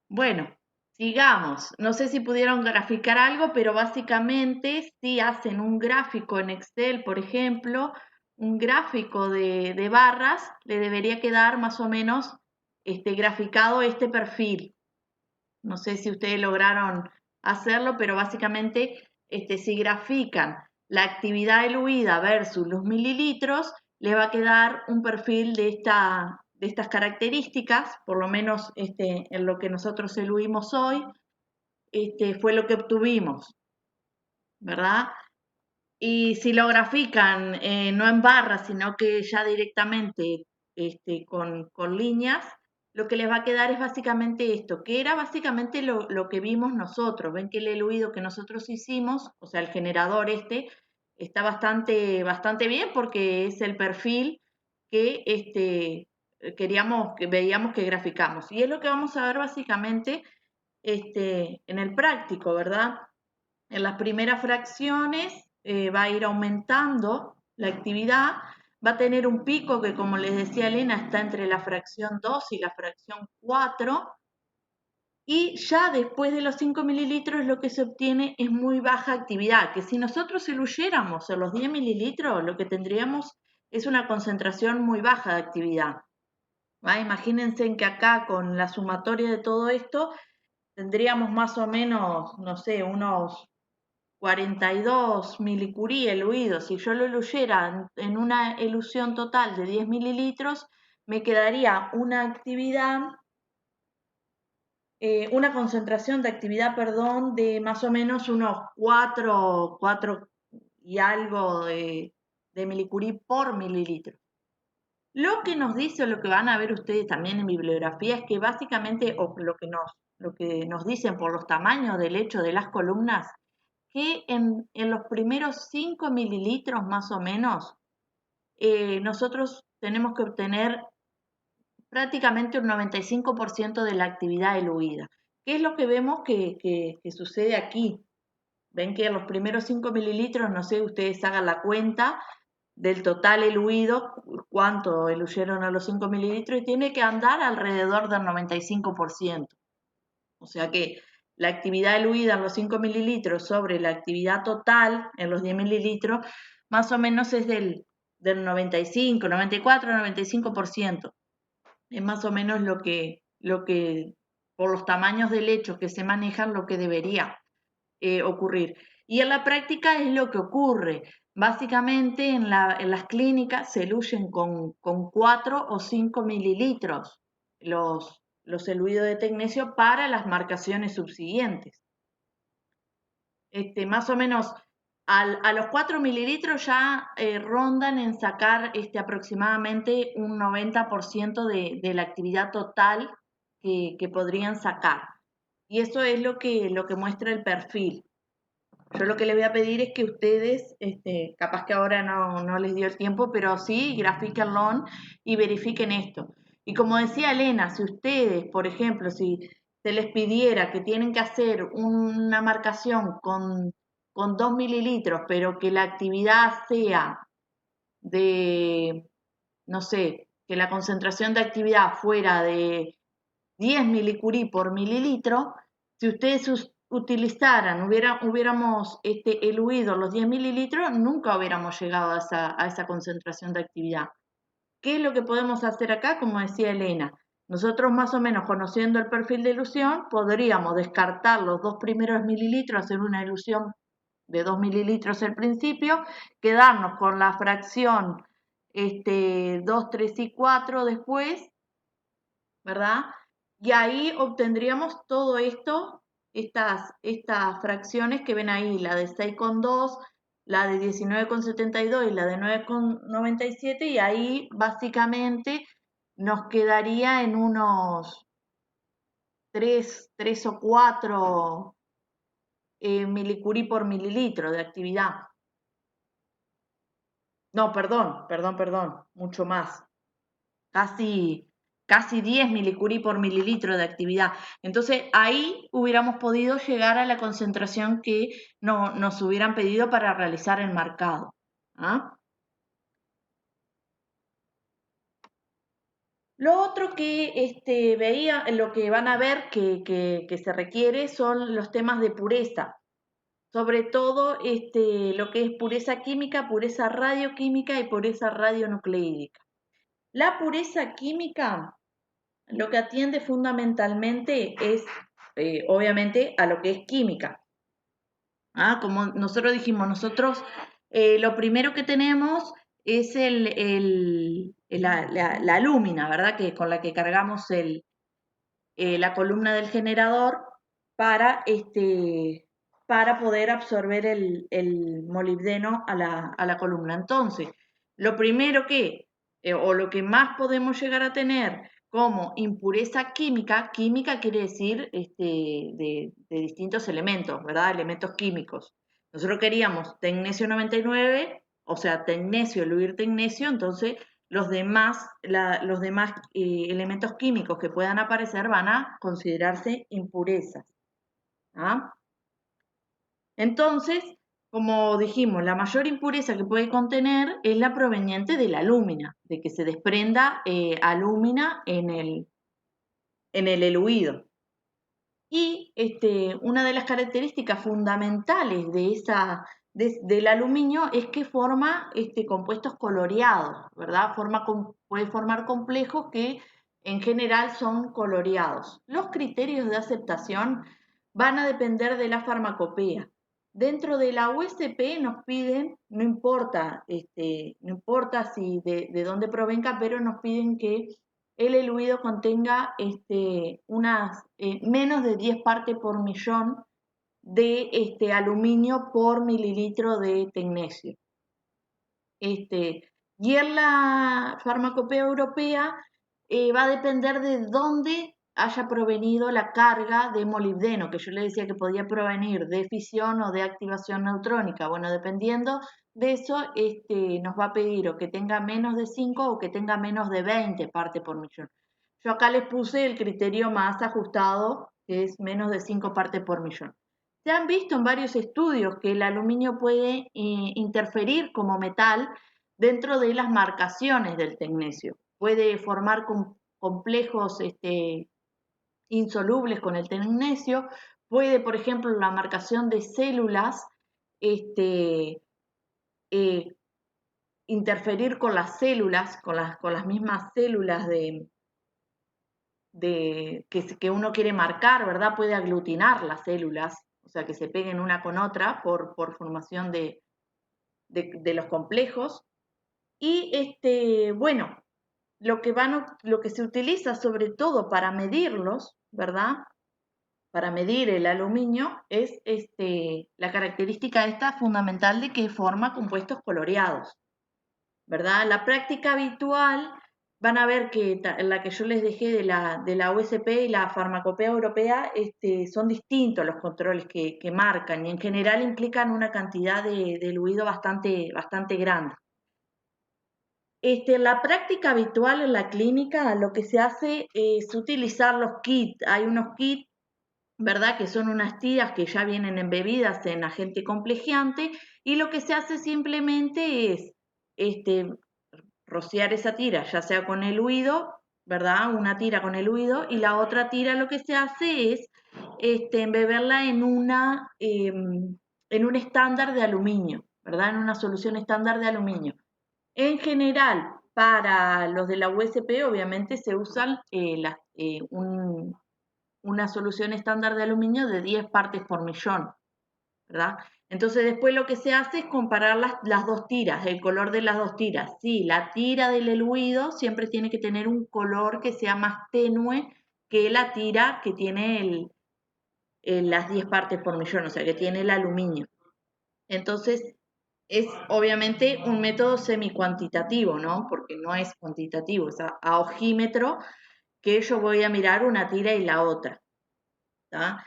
Bueno, sigamos. No sé si pudieron graficar algo, pero básicamente si hacen un gráfico en Excel, por ejemplo, un gráfico de barras, le debería quedar más o menos graficado este perfil. No sé si ustedes lograron hacerlo, pero básicamente si grafican la actividad diluida versus los mililitros, le va a quedar un perfil de estas características, por lo menos en lo que nosotros eluimos hoy, fue lo que obtuvimos, ¿verdad? Y si lo grafican no en barras, sino que ya directamente con líneas, lo que les va a quedar es básicamente esto, que era básicamente lo que vimos nosotros. Ven que el eluido que nosotros hicimos, o sea, el generador está bastante bien porque es el perfil que veíamos que graficamos. Y es lo que vamos a ver básicamente en el práctico, ¿verdad? En las primeras fracciones va a ir aumentando la actividad, va a tener un pico que, como les decía Elena, está entre la fracción 2 y la fracción 4, y ya después de los 5 mililitros lo que se obtiene es muy baja actividad, que si nosotros diluyéramos en los 10 mililitros, lo que tendríamos es una concentración muy baja de actividad. ¿Va? Imagínense que acá con la sumatoria de todo esto tendríamos más o menos, no sé, unos 42 milicurí eluidos. Si yo lo eluyera en una elución total de 10 mililitros, me quedaría una actividad, una concentración de actividad, perdón, de más o menos unos 4 y algo de milicurí por mililitro. Lo que nos dice, o lo que van a ver ustedes también en bibliografía, es que básicamente, o lo que nos dicen por los tamaños del lecho de las columnas, que en los primeros 5 mililitros más o menos, nosotros tenemos que obtener prácticamente un 95% de la actividad eluida. ¿Qué es lo que vemos que sucede aquí? Ven que en los primeros 5 mililitros, no sé, ustedes hagan la cuenta del total eluido, cuánto eluyeron a los 5 mililitros, y tiene que andar alrededor del 95%. O sea que la actividad eluida en los 5 mililitros sobre la actividad total en los 10 mililitros, más o menos es del 95, 94, 95%. Es más o menos lo que por los tamaños de lechos que se manejan, lo que debería ocurrir. Y en la práctica es lo que ocurre. Básicamente en las clínicas se eluyen con 4 o 5 mililitros los eluidos de tecnecio para las marcaciones subsiguientes. Más o menos a los 4 mililitros ya rondan en sacar aproximadamente un 90% de la actividad total que podrían sacar. Y eso es lo que muestra el perfil. Yo lo que les voy a pedir es que ustedes, capaz que ahora no les dio el tiempo, pero sí grafiquenlo y verifiquen esto. Y como decía Elena, si ustedes, por ejemplo, si se les pidiera que tienen que hacer una marcación con 2 mililitros, pero que la actividad sea de, no sé, que la concentración de actividad fuera de 10 milicurí por mililitro, si ustedes utilizaran, hubiéramos eluido los 10 mililitros, nunca hubiéramos llegado a esa concentración de actividad. ¿Qué es lo que podemos hacer acá? Como decía Elena, nosotros más o menos conociendo el perfil de elusión, podríamos descartar los 2 primeros mililitros, hacer una elusión de 2 mililitros al principio, quedarnos con la fracción 2, 3 y 4 después, ¿verdad? Y ahí obtendríamos todo esto, estas fracciones que ven ahí, la de 6,2, la de 19,72 y la de 9,97, y ahí básicamente nos quedaría en unos 3 o 4 milicurí por mililitro de actividad. No, perdón, mucho más. Casi 10 milicurí por mililitro de actividad. Entonces ahí hubiéramos podido llegar a la concentración que nos hubieran pedido para realizar el marcado. ¿Ah? Lo otro que veía, lo que van a ver que se requiere son los temas de pureza. Sobre todo lo que es pureza química, pureza radioquímica y pureza radionucleídica. La pureza química lo que atiende fundamentalmente es, obviamente, a lo que es química. Como nosotros dijimos, nosotros lo primero que tenemos es la lúmina, ¿verdad? Que con la que cargamos la columna del generador para, para poder absorber el molibdeno a la columna. Entonces, lo primero o lo que más podemos llegar a tener como impureza química. Química quiere decir de distintos elementos, ¿verdad? Elementos químicos. Nosotros queríamos tecnesio 99, o sea, tecnesio, eluir tecnesio, entonces los demás elementos químicos que puedan aparecer van a considerarse impurezas. ¿Ah? Entonces, como dijimos, la mayor impureza que puede contener es la proveniente de la alúmina, de que se desprenda alúmina en el eluido. Y una de las características fundamentales del aluminio es que forma compuestos coloreados, ¿verdad? Puede formar complejos que en general son coloreados. Los criterios de aceptación van a depender de la farmacopea. Dentro de la USP nos piden, no importa si de dónde provenga, pero nos piden que el eluido contenga menos de 10 partes por millón de aluminio por mililitro de tecnesio. Y en la farmacopea europea va a depender de dónde haya provenido la carga de molibdeno, que yo le decía que podía provenir de fisión o de activación neutrónica. Bueno, dependiendo de eso, nos va a pedir o que tenga menos de 5 o que tenga menos de 20 partes por millón. Yo acá les puse el criterio más ajustado, que es menos de 5 partes por millón. Se han visto en varios estudios que el aluminio puede interferir como metal dentro de las marcaciones del tecnesio. Puede formar complejos insolubles con el tecnesio. Puede, por ejemplo, la marcación de células eh, interferir con las células, con las mismas células que uno quiere marcar, ¿verdad? Puede aglutinar las células, o sea, que se peguen una con otra por formación de los complejos. Y bueno, lo que se utiliza sobre todo para medirlos, ¿verdad? Para medir el aluminio es la característica esta fundamental de que forma compuestos coloreados, ¿verdad? La práctica habitual, van a ver que la que yo les dejé de la USP y la farmacopea europea, son distintos los controles que marcan y en general implican una cantidad de diluido bastante grande. La práctica habitual en la clínica, lo que se hace es utilizar los kits. Hay unos kits, ¿verdad? Que son unas tiras que ya vienen embebidas en agente complejiante y lo que se hace simplemente es rociar esa tira, ya sea con el huido, ¿verdad? Una tira con el huido y la otra tira lo que se hace es embeberla en un estándar de aluminio, ¿verdad? En una solución estándar de aluminio. En general, para los de la USP, obviamente se usan una solución estándar de aluminio de 10 partes por millón, ¿verdad? Entonces después lo que se hace es comparar las dos tiras, el color de las dos tiras. Sí, la tira del eluido siempre tiene que tener un color que sea más tenue que la tira que tiene las 10 partes por millón, o sea, que tiene el aluminio. Entonces, es obviamente un método semi-cuantitativo, ¿no? Porque no es cuantitativo, es a ojímetro que yo voy a mirar una tira y la otra. ¿Tá?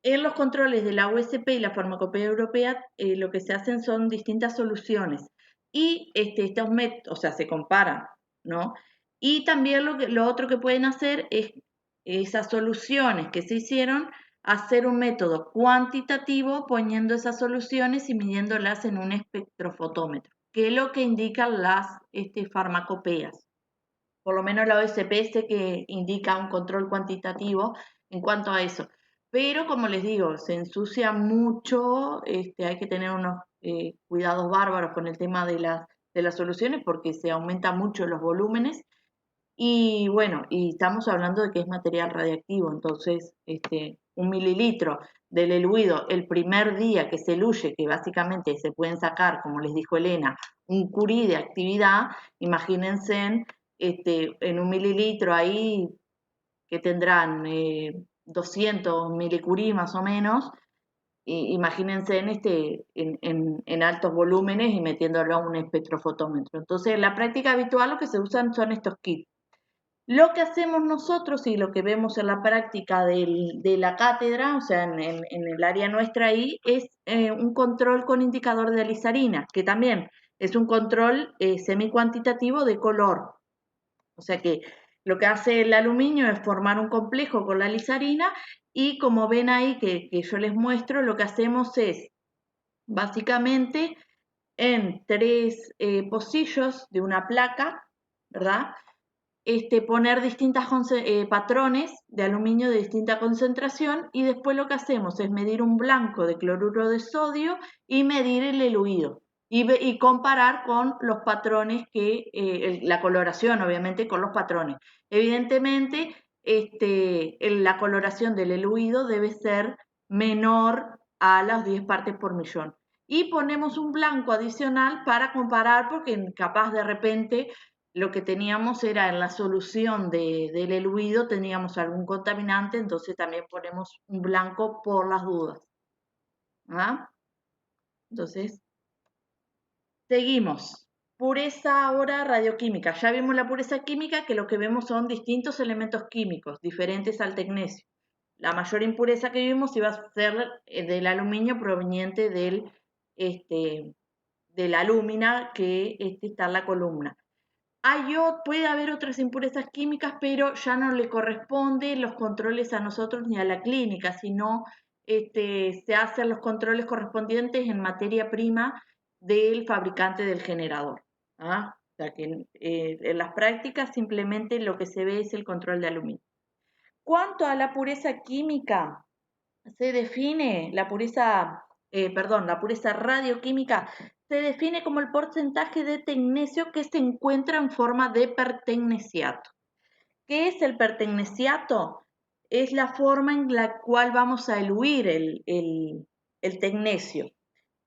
En los controles de la USP y la farmacopea europea, lo que se hacen son distintas soluciones y estos métodos, o sea, se comparan, ¿no? Y también lo otro que pueden hacer es esas soluciones que se hicieron, hacer un método cuantitativo poniendo esas soluciones y midiéndolas en un espectrofotómetro, que es lo que indican las farmacopeas. Por lo menos la OSP sé que indica un control cuantitativo en cuanto a eso. Pero como les digo, se ensucia mucho, hay que tener unos cuidados bárbaros con el tema de las soluciones porque se aumentan mucho los volúmenes y bueno, y estamos hablando de que es material radiactivo, entonces 1 mililitro del eluido el primer día que se eluye, que básicamente se pueden sacar, como les dijo Elena, un curí de actividad, imagínense en 1 mililitro ahí que tendrán 200 milicurí más o menos, imagínense en altos volúmenes y metiéndolo a un espectrofotómetro. Entonces, en la práctica habitual lo que se usan son estos kits. Lo que hacemos nosotros y lo que vemos en la práctica de la cátedra, o sea, en el área nuestra ahí, es un control con indicador de alizarina, que también es un control semi-cuantitativo de color. O sea que lo que hace el aluminio es formar un complejo con la alizarina y como ven ahí que yo les muestro, lo que hacemos es básicamente en 3 pocillos de una placa, ¿verdad? Poner distintos patrones de aluminio de distinta concentración y después lo que hacemos es medir un blanco de cloruro de sodio y medir el eluido y comparar con los patrones la coloración obviamente con los patrones. Evidentemente la coloración del eluido debe ser menor a las 10 partes por millón. Y ponemos un blanco adicional para comparar porque capaz de repente lo que teníamos era en la solución del eluido, teníamos algún contaminante, entonces también ponemos un blanco por las dudas. ¿Ah? Entonces, seguimos. Pureza ahora radioquímica. Ya vimos la pureza química, que lo que vemos son distintos elementos químicos diferentes al tecnecio. La mayor impureza que vimos iba a ser del aluminio proveniente de la alúmina que está en la columna. Puede haber otras impurezas químicas, pero ya no le corresponde los controles a nosotros ni a la clínica, sino se hacen los controles correspondientes en materia prima del fabricante del generador. ¿Ah? O sea que en las prácticas simplemente lo que se ve es el control de aluminio. Cuanto a la pureza química, se define la pureza, la pureza radioquímica se define como el porcentaje de tecnecio que se encuentra en forma de pertecneciato. ¿Qué es el pertecneciato? Es la forma en la cual vamos a eluir el tecnecio.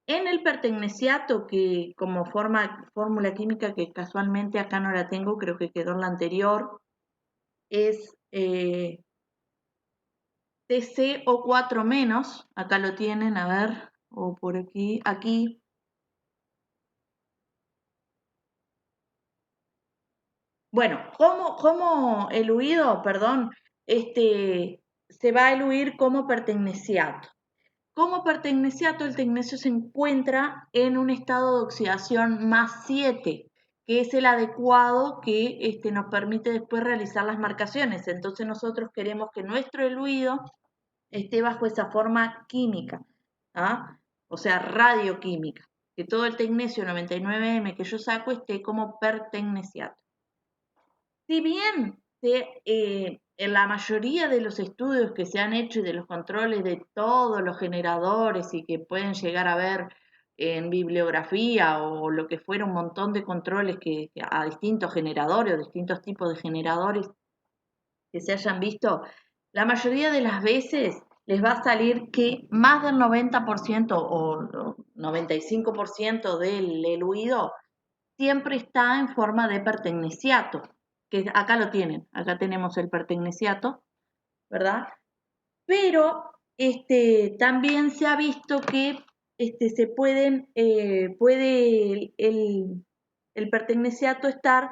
En el pertecneciato, que como fórmula química que casualmente acá no la tengo, creo que quedó en la anterior, es TCO4 menos, acá lo tienen, a ver, o por aquí. Bueno, ¿cómo eluido? Perdón, se va a eluir como pertecneciato. Como pertecneciato, el tecnecio se encuentra en un estado de oxidación más 7, que es el adecuado que nos permite después realizar las marcaciones. Entonces nosotros queremos que nuestro eluido esté bajo esa forma química, ¿ah? O sea, radioquímica, que todo el tecnecio 99M que yo saco esté como pertecneciato. Si bien en la mayoría de los estudios que se han hecho y de los controles de todos los generadores y que pueden llegar a ver en bibliografía o lo que fuera un montón de controles a distintos generadores o distintos tipos de generadores que se hayan visto, la mayoría de las veces les va a salir que más del 90% o 95% del eluido siempre está en forma de pertecneciato, que acá lo tienen, acá tenemos el pertecneciato, ¿verdad? Pero también se ha visto que puede el pertecneciato estar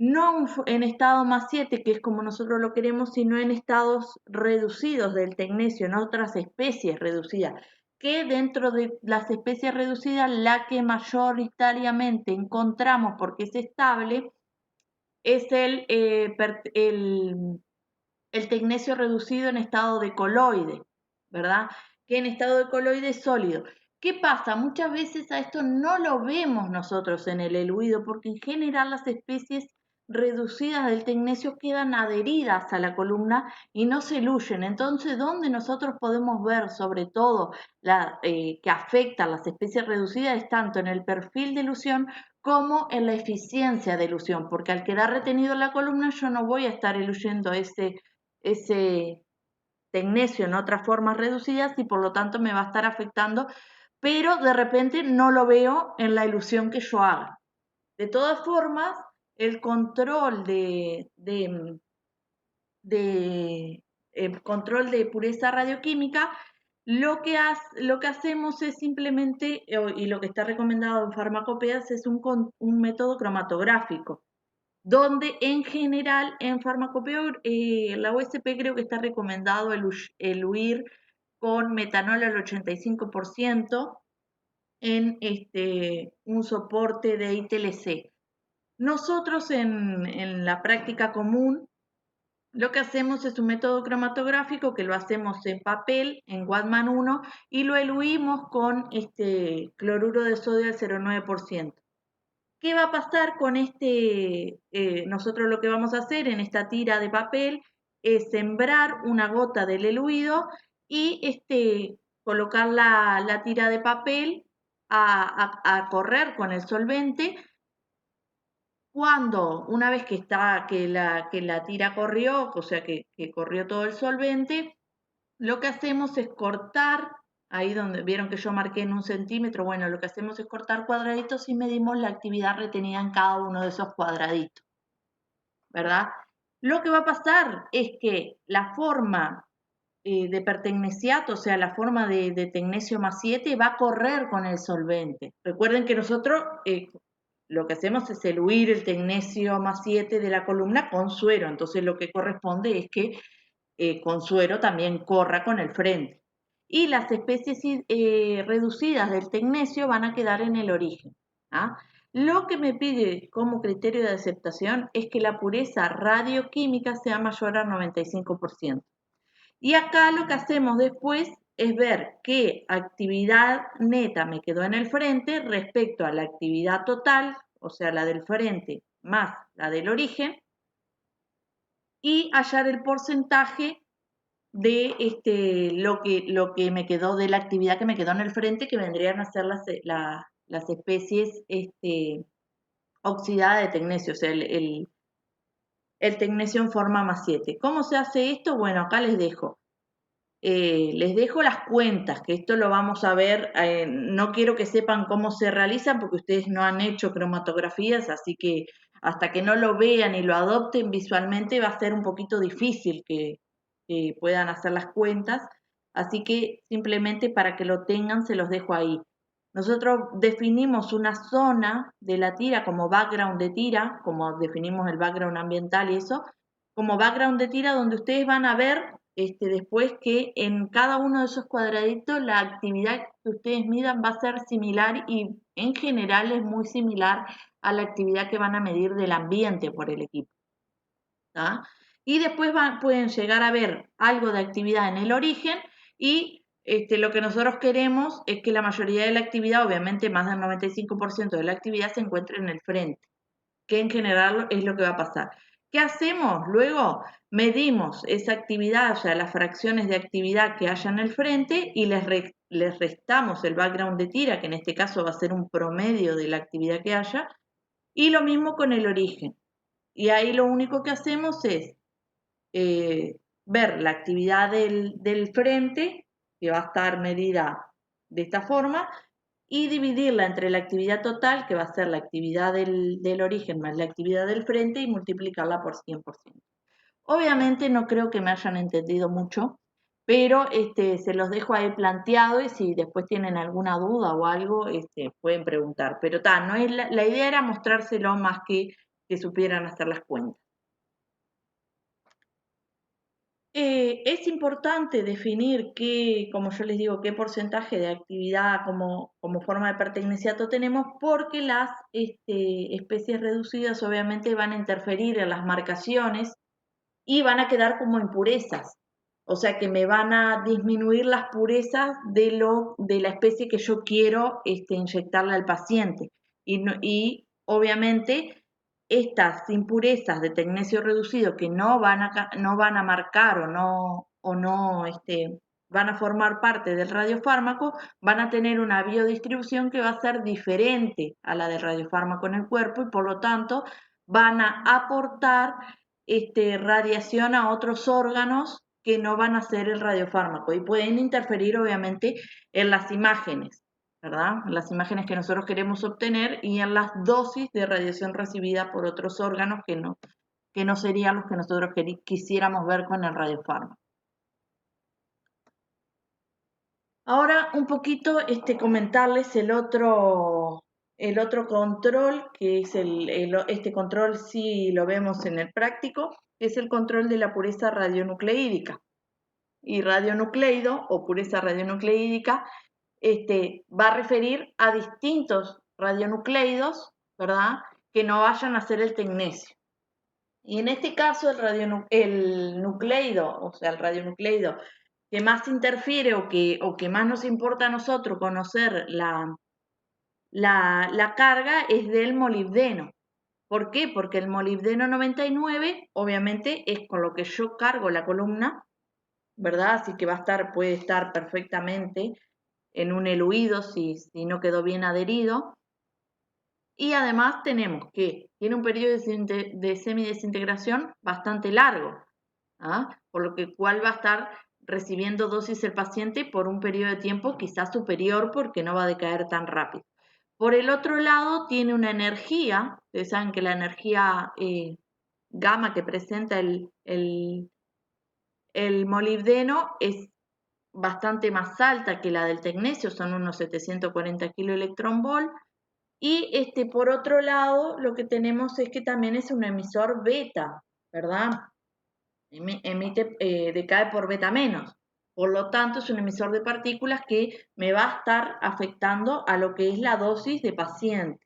no en estado más 7, que es como nosotros lo queremos, sino en estados reducidos del tecnecio, en otras especies reducidas, que dentro de las especies reducidas, la que mayoritariamente encontramos porque es estable, es el tecnecio reducido en estado de coloide, ¿verdad? Que en estado de coloide es sólido. ¿Qué pasa? Muchas veces a esto no lo vemos nosotros en el eluido porque en general las especies reducidas del tecnecio quedan adheridas a la columna y no se eluyen. Entonces, ¿dónde nosotros podemos ver sobre todo que afectan las especies reducidas es tanto en el perfil de elusión como en la eficiencia de elusión? Porque al quedar retenido en la columna yo no voy a estar eluyendo ese tecnecio en otras formas reducidas y por lo tanto me va a estar afectando, pero de repente no lo veo en la ilusión que yo haga. De todas formas, el control control de pureza radioquímica, lo que hacemos es simplemente, y lo que está recomendado en farmacopeas, es un método cromatográfico, donde en general en farmacopea, la USP creo que está recomendado el huir con metanol al 85% en un soporte de ITLC. Nosotros en la práctica común lo que hacemos es un método cromatográfico que lo hacemos en papel, en Wattman 1, y lo eluimos con cloruro de sodio al 0,9%. ¿Qué va a pasar con nosotros lo que vamos a hacer en esta tira de papel es sembrar una gota del eluido y colocar la tira de papel a correr con el solvente. Cuando, una vez que la tira corrió, o sea que corrió todo el solvente, lo que hacemos es cortar, ahí donde vieron que yo marqué en 1 centímetro, bueno, lo que hacemos es cortar cuadraditos y medimos la actividad retenida en cada uno de esos cuadraditos, ¿verdad? Lo que va a pasar es que la forma de pertecnesiato, o sea, la forma de tecnesio más 7, va a correr con el solvente. Recuerden que nosotros lo que hacemos es eluir el tecnesio más 7 de la columna con suero, entonces lo que corresponde es que con suero también corra con el frente. Y las especies reducidas del tecnesio van a quedar en el origen. ¿Ah? Lo que me pide como criterio de aceptación es que la pureza radioquímica sea mayor al 95%. Y acá lo que hacemos después es ver qué actividad neta me quedó en el frente respecto a la actividad total, o sea, la del frente más la del origen, y hallar el porcentaje de lo que me quedó de la actividad que me quedó en el frente, que vendrían a ser las especies oxidadas de tecnesio, o sea, el tecnesio en forma más 7. ¿Cómo se hace esto? Bueno, acá les dejo. Les dejo las cuentas, que esto lo vamos a ver, no quiero que sepan cómo se realizan porque ustedes no han hecho cromatografías, así que hasta que no lo vean y lo adopten visualmente va a ser un poquito difícil que puedan hacer las cuentas, así que simplemente para que lo tengan se los dejo ahí. Nosotros definimos una zona de la tira como background de tira, como definimos el background ambiental y eso, como background de tira donde ustedes van a ver después que en cada uno de esos cuadraditos la actividad que ustedes midan va a ser similar y en general es muy similar a la actividad que van a medir del ambiente por el equipo. ¿Tá? Y después pueden llegar a ver algo de actividad en el origen y lo que nosotros queremos es que la mayoría de la actividad, obviamente más del 95% de la actividad se encuentre en el frente, que en general es lo que va a pasar. ¿Qué hacemos? Luego medimos esa actividad, o sea, las fracciones de actividad que haya en el frente y les restamos el background de tira, que en este caso va a ser un promedio de la actividad que haya, y lo mismo con el origen. Y ahí lo único que hacemos es ver la actividad del frente, que va a estar medida de esta forma, y dividirla entre la actividad total, que va a ser la actividad del origen más la actividad del frente, y multiplicarla por 100%. Obviamente no creo que me hayan entendido mucho, pero se los dejo ahí planteado y si después tienen alguna duda o algo, pueden preguntar. Pero no es la idea era mostrárselo más que supieran hacer las cuentas. Es importante definir como yo les digo, qué porcentaje de actividad como forma de perteneciato tenemos, porque las especies reducidas obviamente van a interferir en las marcaciones y van a quedar como impurezas. O sea que me van a disminuir las purezas de la especie que yo quiero inyectarle al paciente. Y obviamente estas impurezas de tecnesio reducido que no van a marcar o no van a formar parte del radiofármaco, van a tener una biodistribución que va a ser diferente a la del radiofármaco en el cuerpo y por lo tanto van a aportar radiación a otros órganos que no van a ser el radiofármaco y pueden interferir obviamente en las imágenes, ¿verdad? Las imágenes que nosotros queremos obtener y en las dosis de radiación recibida por otros órganos que no serían los que nosotros quisiéramos ver con el radiofármaco. Ahora un poquito comentarles el otro el otro control, que es este control sí lo vemos en el práctico, es el control de la pureza radionucleídica. Y radionucleido o pureza radionucleídica va a referir a distintos radionucleidos, ¿verdad? Que no vayan a ser el tecnecio. Y en este caso el nucleido, o sea, el radionucleido que más interfiere o que más nos importa a nosotros conocer la carga es del molibdeno. ¿Por qué? Porque el molibdeno 99 obviamente es con lo que yo cargo la columna, ¿verdad? Así que puede estar perfectamente en un eluido si no quedó bien adherido. Y además tenemos que tiene un periodo de semidesintegración bastante largo, ¿ah? Por lo que cual va a estar recibiendo dosis el paciente por un periodo de tiempo quizás superior porque no va a decaer tan rápido. Por el otro lado, tiene una energía, ustedes saben que la energía gamma que presenta el molibdeno es bastante más alta que la del tecnecio, son unos 740 kiloelectronvolt. Y por otro lado, lo que tenemos es que también es un emisor beta, ¿verdad? Decae por beta menos. Por lo tanto, es un emisor de partículas que me va a estar afectando a lo que es la dosis de paciente,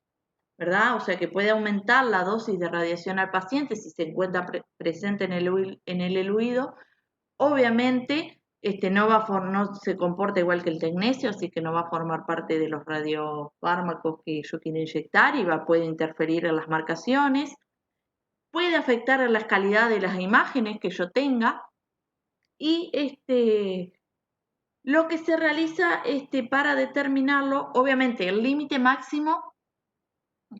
¿verdad? O sea que puede aumentar la dosis de radiación al paciente si se encuentra presente en el eluido. Obviamente, no se comporta igual que el tecnecio, así que no va a formar parte de los radiofármacos que yo quiero inyectar y puede interferir en las marcaciones, puede afectar a la calidad de las imágenes que yo tenga y lo que se realiza para determinarlo, obviamente el límite máximo,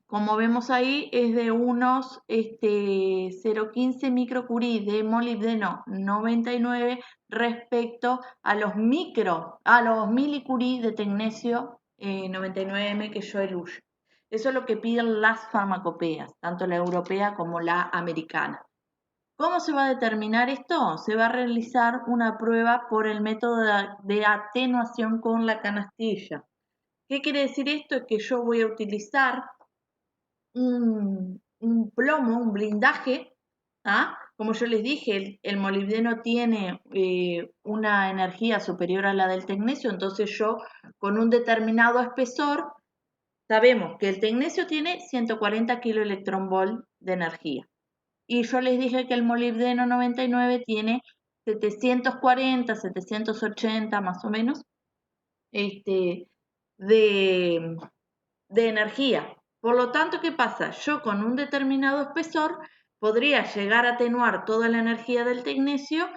como vemos ahí, es de unos 0,15 microcurie de molibdeno 99 respecto a los milicurie de tecnecio 99M que yo eluyo. Eso es lo que piden las farmacopeas, tanto la europea como la americana. ¿Cómo se va a determinar esto? Se va a realizar una prueba por el método de atenuación con la canastilla. ¿Qué quiere decir esto? Es que yo voy a utilizar un plomo, un blindaje. ¿Ah? Como yo les dije, el molibdeno tiene una energía superior a la del tecnecio, entonces yo con un determinado espesor, sabemos que el tecnecio tiene 140 kiloelectronvolt de energía. Y yo les dije que el molibdeno 99 tiene 740, 780 más o menos de energía. Por lo tanto, ¿qué pasa? Yo con un determinado espesor podría llegar a atenuar toda la energía del tecnecio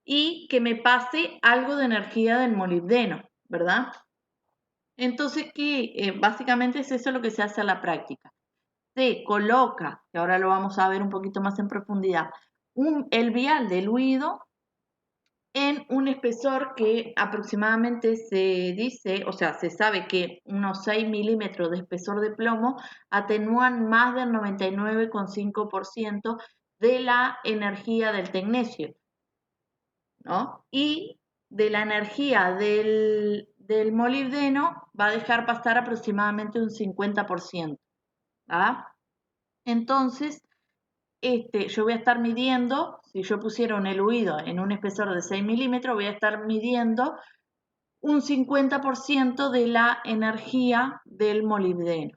y que me pase algo de energía del molibdeno, ¿verdad? Entonces, básicamente es eso lo que se hace a la práctica. Se coloca, que ahora lo vamos a ver un poquito más en profundidad, el vial diluido en un espesor que aproximadamente se dice, o sea, se sabe que unos 6 milímetros de espesor de plomo atenúan más del 99,5% de la energía del tecnecio, ¿no? Y de la energía del molibdeno va a dejar pasar aproximadamente un 50%, ¿verdad? Entonces, yo voy a estar midiendo, si yo pusiera un eluido en un espesor de 6 milímetros, voy a estar midiendo un 50% de la energía del molibdeno.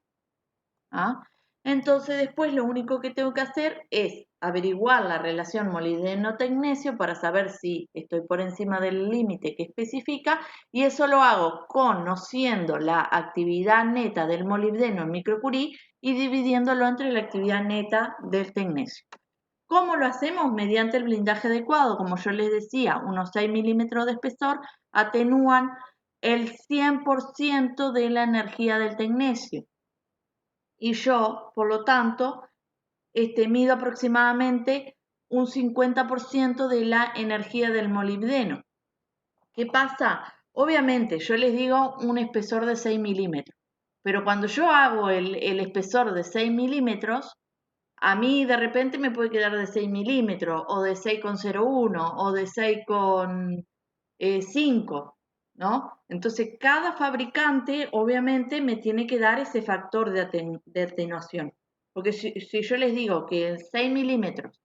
¿Ah? Entonces después lo único que tengo que hacer es averiguar la relación molibdeno-tecnecio para saber si estoy por encima del límite que especifica, y eso lo hago conociendo la actividad neta del molibdeno en microcurie y dividiéndolo entre la actividad neta del tecnecio. ¿Cómo lo hacemos? Mediante el blindaje adecuado. Como yo les decía, unos 6 milímetros de espesor atenúan el 100% de la energía del tecnecio. Y yo, por lo tanto, mido aproximadamente un 50% de la energía del molibdeno. ¿Qué pasa? Obviamente, yo les digo un espesor de 6 milímetros, pero cuando yo hago el espesor de 6 milímetros, a mí de repente me puede quedar de 6 milímetros, o de 6,01, o de 6,5, ¿no? Entonces, cada fabricante obviamente me tiene que dar ese factor de atenuación. Porque si yo les digo que en 6 milímetros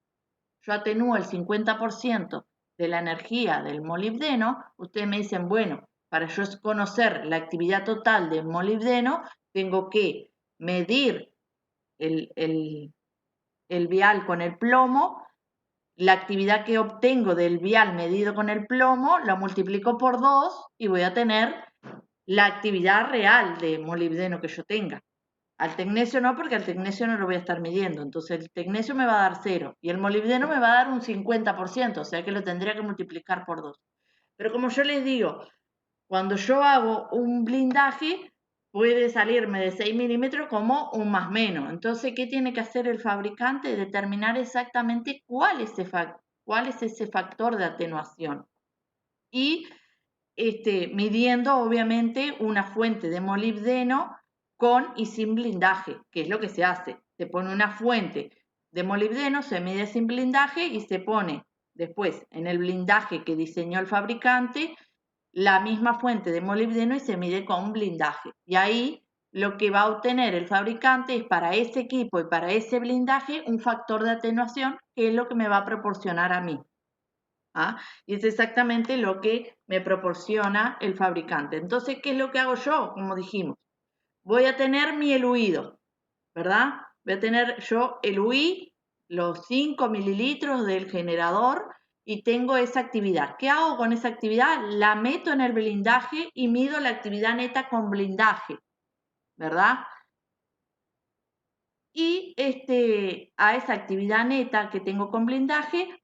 yo atenúo el 50% de la energía del molibdeno, ustedes me dicen, bueno, para yo conocer la actividad total del molibdeno, tengo que medir el vial con el plomo, la actividad que obtengo del vial medido con el plomo, la multiplico por 2 y voy a tener la actividad real de molibdeno que yo tenga. Al tecnesio no, porque al tecnesio no lo voy a estar midiendo. Entonces el tecnesio me va a dar 0 y el molibdeno me va a dar un 50%, o sea que lo tendría que multiplicar por 2. Pero como yo les digo, cuando yo hago un blindaje, puede salirme de 6 milímetros como un más menos. Entonces, ¿qué tiene que hacer el fabricante? Determinar exactamente cuál es ese factor de atenuación. Y midiendo, obviamente, una fuente de molibdeno con y sin blindaje, que es lo que se hace. Se pone una fuente de molibdeno, se mide sin blindaje y se pone después en el blindaje que diseñó el fabricante la misma fuente de molibdeno y se mide con blindaje. Y ahí lo que va a obtener el fabricante es para ese equipo y para ese blindaje un factor de atenuación que es lo que me va a proporcionar a mí. ¿Ah? Y es exactamente lo que me proporciona el fabricante. Entonces, ¿qué es lo que hago yo? Como dijimos, voy a tener mi eluido, ¿verdad? Voy a tener yo eluí los 5 mililitros del generador y tengo esa actividad. ¿Qué hago con esa actividad? La meto en el blindaje y mido la actividad neta con blindaje, ¿verdad? Y a esa actividad neta que tengo con blindaje,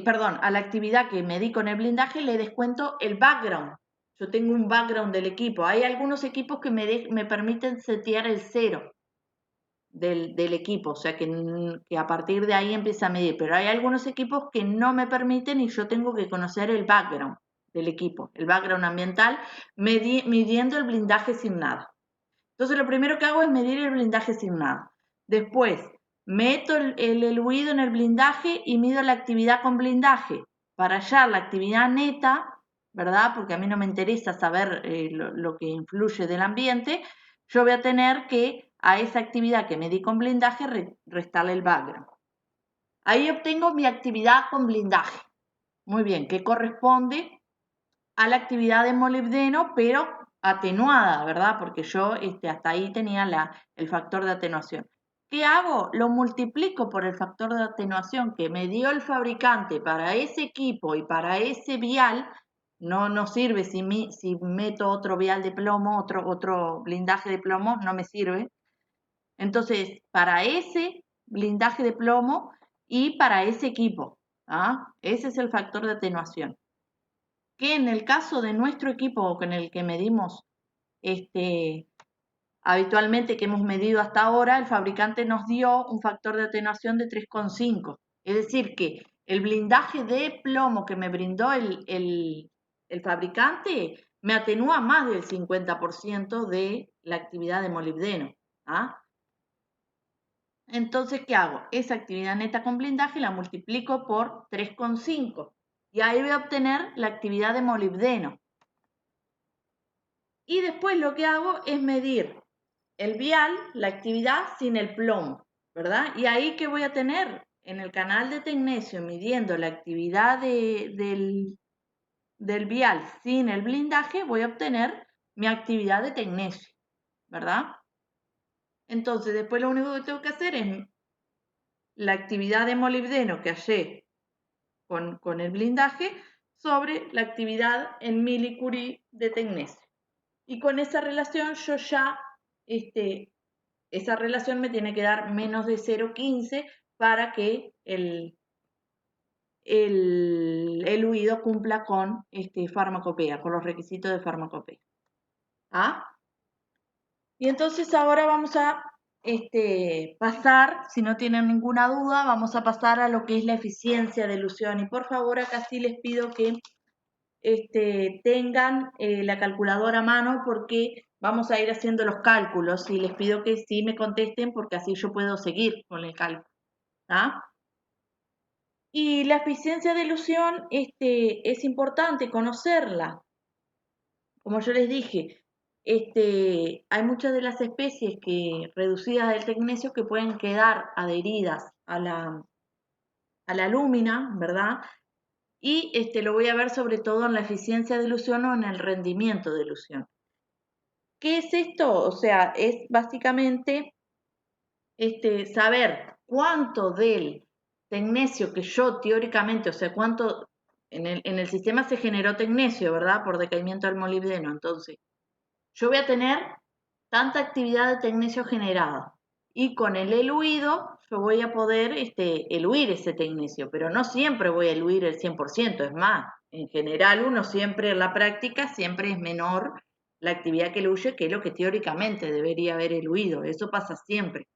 perdón, a la actividad que me di con el blindaje le descuento el background. Yo tengo un background del equipo. Hay algunos equipos que me permiten setear el 0 del equipo, o sea que a partir de ahí empieza a medir, pero hay algunos equipos que no me permiten y yo tengo que conocer el background del equipo, el background ambiental, midiendo el blindaje sin nada. Entonces lo primero que hago es medir el blindaje sin nada. Después meto el eluido en el blindaje y mido la actividad con blindaje para hallar la actividad neta, ¿verdad? Porque a mí no me interesa saber lo que influye del ambiente. Yo voy a tener que a esa actividad que medí con blindaje restarle el background. Ahí obtengo mi actividad con blindaje. Muy bien, que corresponde a la actividad de molibdeno, pero atenuada, ¿verdad? Porque yo hasta ahí tenía el factor de atenuación. ¿Qué hago? Lo multiplico por el factor de atenuación que me dio el fabricante para ese equipo y para ese vial. No sirve si meto otro vial de plomo, otro blindaje de plomo, no me sirve. Entonces, para ese blindaje de plomo y para ese equipo, ¿ah? Ese es el factor de atenuación. Que en el caso de nuestro equipo con el que medimos habitualmente, que hemos medido hasta ahora, el fabricante nos dio un factor de atenuación de 3,5. Es decir, que el blindaje de plomo que me brindó el fabricante me atenúa más del 50% de la actividad de molibdeno. ¿Ah? Entonces, ¿qué hago? Esa actividad neta con blindaje la multiplico por 3,5 y ahí voy a obtener la actividad de molibdeno. Y después lo que hago es medir el vial, la actividad sin el plomo, ¿verdad? Y ahí que voy a tener en el canal de tecnesio midiendo la actividad del vial sin el blindaje, voy a obtener mi actividad de tecnesio, ¿verdad? Entonces después lo único que tengo que hacer es la actividad de molibdeno que hallé con el blindaje sobre la actividad en milicurie de tecnesio. Y con esa relación yo ya, esa relación me tiene que dar menos de 0,15 para que el huido cumpla con farmacopea, con los requisitos de farmacopea. ¿Ah? Y entonces ahora vamos a pasar, si no tienen ninguna duda, vamos a pasar a lo que es la eficiencia de elusión. Y por favor, acá sí les pido que tengan la calculadora a mano porque vamos a ir haciendo los cálculos y les pido que sí me contesten porque así yo puedo seguir con el cálculo. ¿Ah? Y la eficiencia de elusión es importante conocerla como yo les dije, hay muchas de las especies reducidas del tecnecio que pueden quedar adheridas a la lúmina, ¿verdad? Y lo voy a ver sobre todo en la eficiencia de elusión o en el rendimiento de elusión. ¿Qué es esto? O sea, es básicamente saber cuánto del tecnecio que yo teóricamente, o sea, cuánto en el sistema se generó tecnecio, ¿verdad? Por decaimiento del molibdeno. Entonces, yo voy a tener tanta actividad de tecnecio generada. Y con el eluido yo voy a poder eluir ese tecnecio, pero no siempre voy a eluir el 100%, es más, en general uno siempre en la práctica siempre es menor la actividad que eluye que lo que teóricamente debería haber eluido, eso pasa siempre.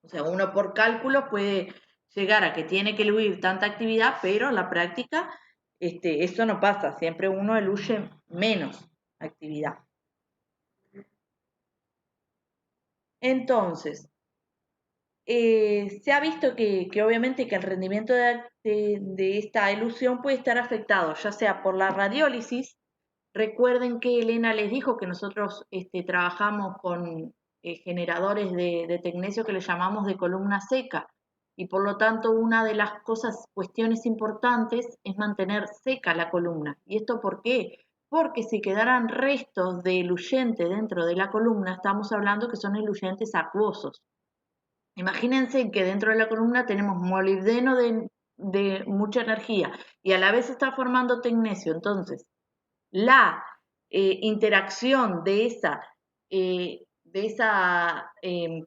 O sea, uno por cálculo puede llegar a que tiene que eluir tanta actividad, pero en la práctica eso no pasa, siempre uno eluye menos actividad. Entonces, se ha visto que obviamente que el rendimiento de esta elusión puede estar afectado, ya sea por la radiólisis. Recuerden que Elena les dijo que nosotros trabajamos con generadores de tecnecio que le llamamos de columna seca, y por lo tanto una de las cuestiones importantes es mantener seca la columna. ¿Y esto por qué? Porque si quedaran restos de eluyente dentro de la columna, estamos hablando que son eluyentes acuosos. Imagínense que dentro de la columna tenemos molibdeno de mucha energía y a la vez está formando tecnecio. Entonces, la interacción de esas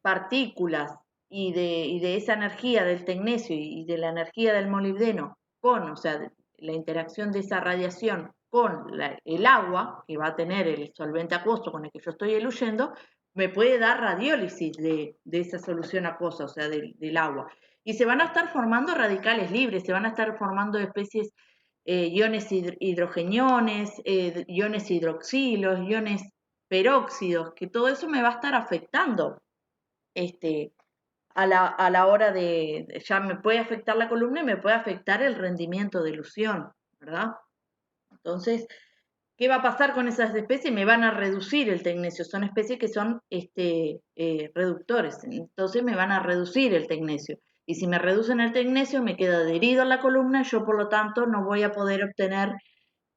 partículas y de esa energía del tecnecio y de la energía del molibdeno o sea, la interacción de esa radiación con el agua que va a tener el solvente acuoso con el que yo estoy eluyendo, me puede dar radiólisis de esa solución acuosa, o sea, del agua. Y se van a estar formando radicales libres, se van a estar formando especies, iones hidrogeniones, iones hidroxilos, iones peróxidos, que todo eso me va a estar afectando a la hora ya me puede afectar la columna y me puede afectar el rendimiento de elusión, ¿verdad? Entonces, ¿qué va a pasar con esas especies? Me van a reducir el tecnecio, son especies que son reductores, entonces me van a reducir el tecnecio. Y si me reducen el tecnecio, me queda adherido a la columna y yo por lo tanto no voy a poder obtener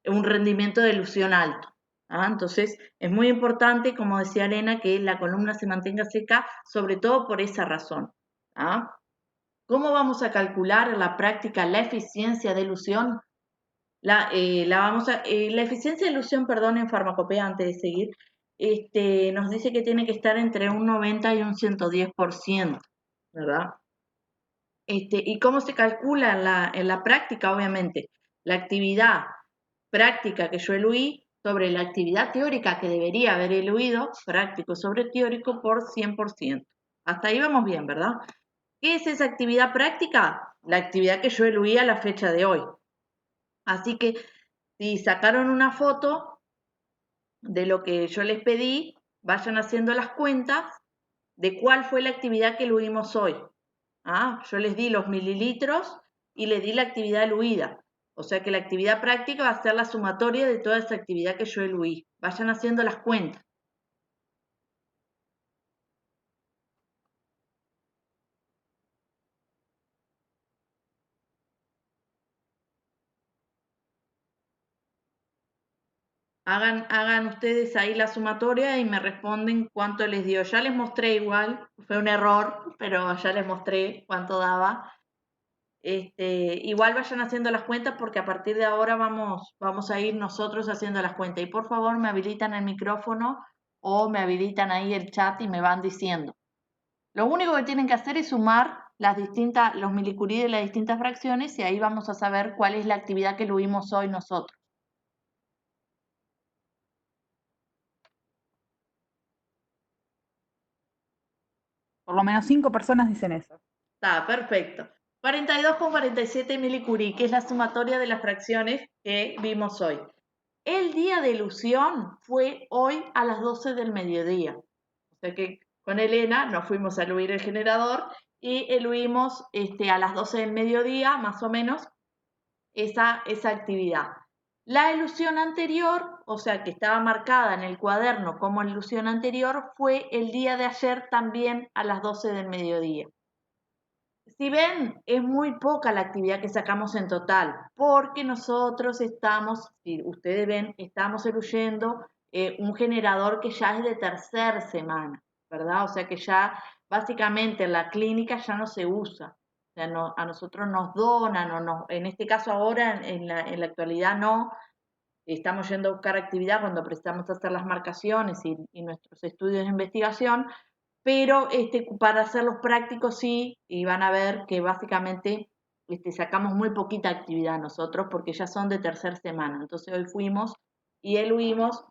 un rendimiento de elusión alto. Entonces es muy importante, como decía Elena, que la columna se mantenga seca, sobre todo por esa razón. ¿Cómo vamos a calcular en la práctica la eficiencia de elusión? La eficiencia de elusión, perdón, en farmacopea, antes de seguir, nos dice que tiene que estar entre un 90 y un 110%, ¿verdad? ¿Y cómo se calcula en la práctica? Obviamente, la actividad práctica que yo eluí sobre la actividad teórica que debería haber eluido, práctico sobre teórico, por 100%. Hasta ahí vamos bien, ¿verdad? ¿Qué es esa actividad práctica? La actividad que yo eluí a la fecha de hoy. Así que si sacaron una foto de lo que yo les pedí, vayan haciendo las cuentas de cuál fue la actividad que eluimos hoy. Yo les di los mililitros y les di la actividad eluida. O sea que la actividad práctica va a ser la sumatoria de toda esa actividad que yo eluí. Vayan haciendo las cuentas. Hagan ustedes ahí la sumatoria y me responden cuánto les dio. Ya les mostré igual, fue un error, pero ya les mostré cuánto daba. Igual vayan haciendo las cuentas porque a partir de ahora vamos a ir nosotros haciendo las cuentas. Y por favor me habilitan el micrófono o me habilitan ahí el chat y me van diciendo. Lo único que tienen que hacer es sumar los milicurí de las distintas fracciones y ahí vamos a saber cuál es la actividad que eluimos hoy nosotros. Por lo menos 5 personas dicen eso. Está, perfecto. 42,47 milicurí, que es la sumatoria de las fracciones que vimos hoy. El día de elusión fue hoy a las 12 del mediodía. O sea que con Elena nos fuimos a eluir el generador y eluimos a las 12 del mediodía, más o menos, esa actividad. La elusión anterior, o sea, que estaba marcada en el cuaderno como elusión anterior, fue el día de ayer también a las 12 del mediodía. Si ven, es muy poca la actividad que sacamos en total, porque nosotros estamos, si ustedes ven, estamos eluyendo un generador que ya es de tercera semana, ¿verdad? O sea que ya básicamente en la clínica ya no se usa. O sea, no, a nosotros nos donan, o no, en este caso ahora, en la actualidad no, estamos yendo a buscar actividad cuando precisamos hacer las marcaciones y nuestros estudios de investigación, pero para hacerlos prácticos sí, y van a ver que básicamente sacamos muy poquita actividad nosotros porque ya son de tercera semana. Entonces hoy fuimos y eluimos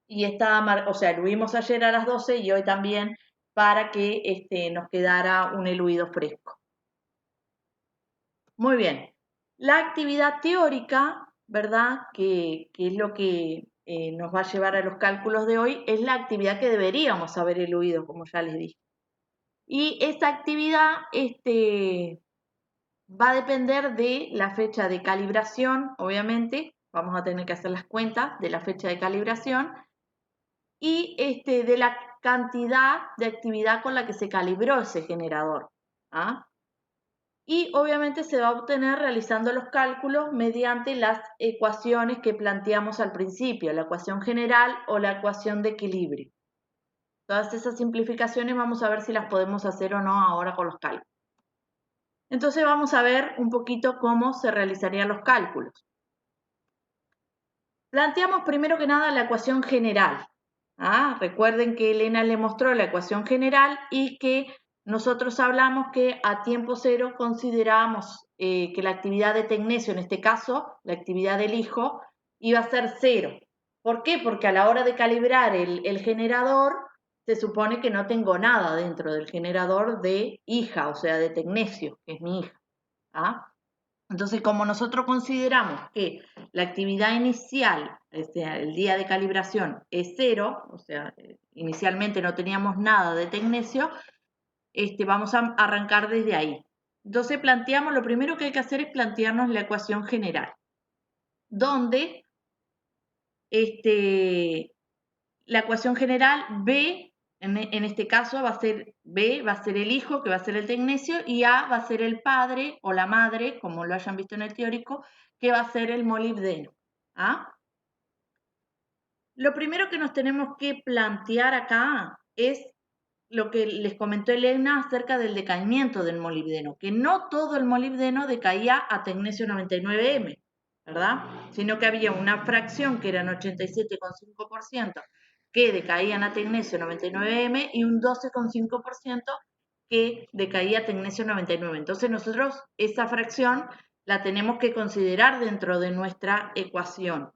y estaba, o sea, eluimos ayer a las 12 y hoy también para que nos quedara un eluido fresco. Muy bien. La actividad teórica, ¿verdad? Que es lo que nos va a llevar a los cálculos de hoy, es la actividad que deberíamos haber eluido, como ya les dije. Y esta actividad va a depender de la fecha de calibración, obviamente. Vamos a tener que hacer las cuentas de la fecha de calibración y de la cantidad de actividad con la que se calibró ese generador. ¿Ah? Y obviamente se va a obtener realizando los cálculos mediante las ecuaciones que planteamos al principio, la ecuación general o la ecuación de equilibrio. Todas esas simplificaciones vamos a ver si las podemos hacer o no ahora con los cálculos. Entonces vamos a ver un poquito cómo se realizarían los cálculos. Planteamos primero que nada la ecuación general. Recuerden que Elena le mostró la ecuación general y que nosotros hablamos que a tiempo cero considerábamos que la actividad de tecnecio, en este caso, la actividad del hijo, iba a ser cero. ¿Por qué? Porque a la hora de calibrar el generador, se supone que no tengo nada dentro del generador de hija, o sea, de tecnecio, que es mi hija. Entonces, como nosotros consideramos que la actividad inicial, el día de calibración, es cero, o sea, inicialmente no teníamos nada de tecnecio, vamos a arrancar desde ahí. Entonces, lo primero que hay que hacer es plantearnos la ecuación general, donde la ecuación general B, en este caso va a ser B, va a ser el hijo, que va a ser el tecnecio, y A va a ser el padre o la madre, como lo hayan visto en el teórico, que va a ser el molibdeno. Lo primero que nos tenemos que plantear acá es lo que les comentó Elena acerca del decaimiento del molibdeno, que no todo el molibdeno decaía a tecnesio 99M, ¿verdad? Sino que había una fracción que eran 87,5% que decaían a tecnesio 99M y un 12,5% que decaía a tecnesio 99. Entonces nosotros esa fracción la tenemos que considerar dentro de nuestra ecuación.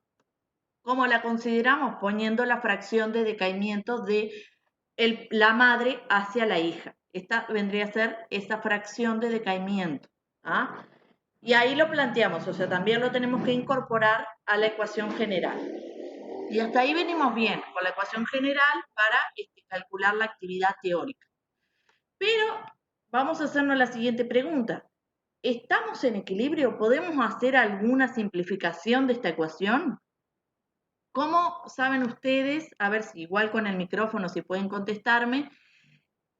¿Cómo la consideramos? Poniendo la fracción de decaimiento de la madre hacia la hija. Esta vendría a ser esa fracción de decaimiento. Y ahí lo planteamos, o sea, también lo tenemos que incorporar a la ecuación general. Y hasta ahí venimos bien con la ecuación general para calcular la actividad teórica. Pero vamos a hacernos la siguiente pregunta. ¿Estamos en equilibrio? ¿Podemos hacer alguna simplificación de esta ecuación? ¿Cómo saben ustedes, a ver si igual con el micrófono si pueden contestarme,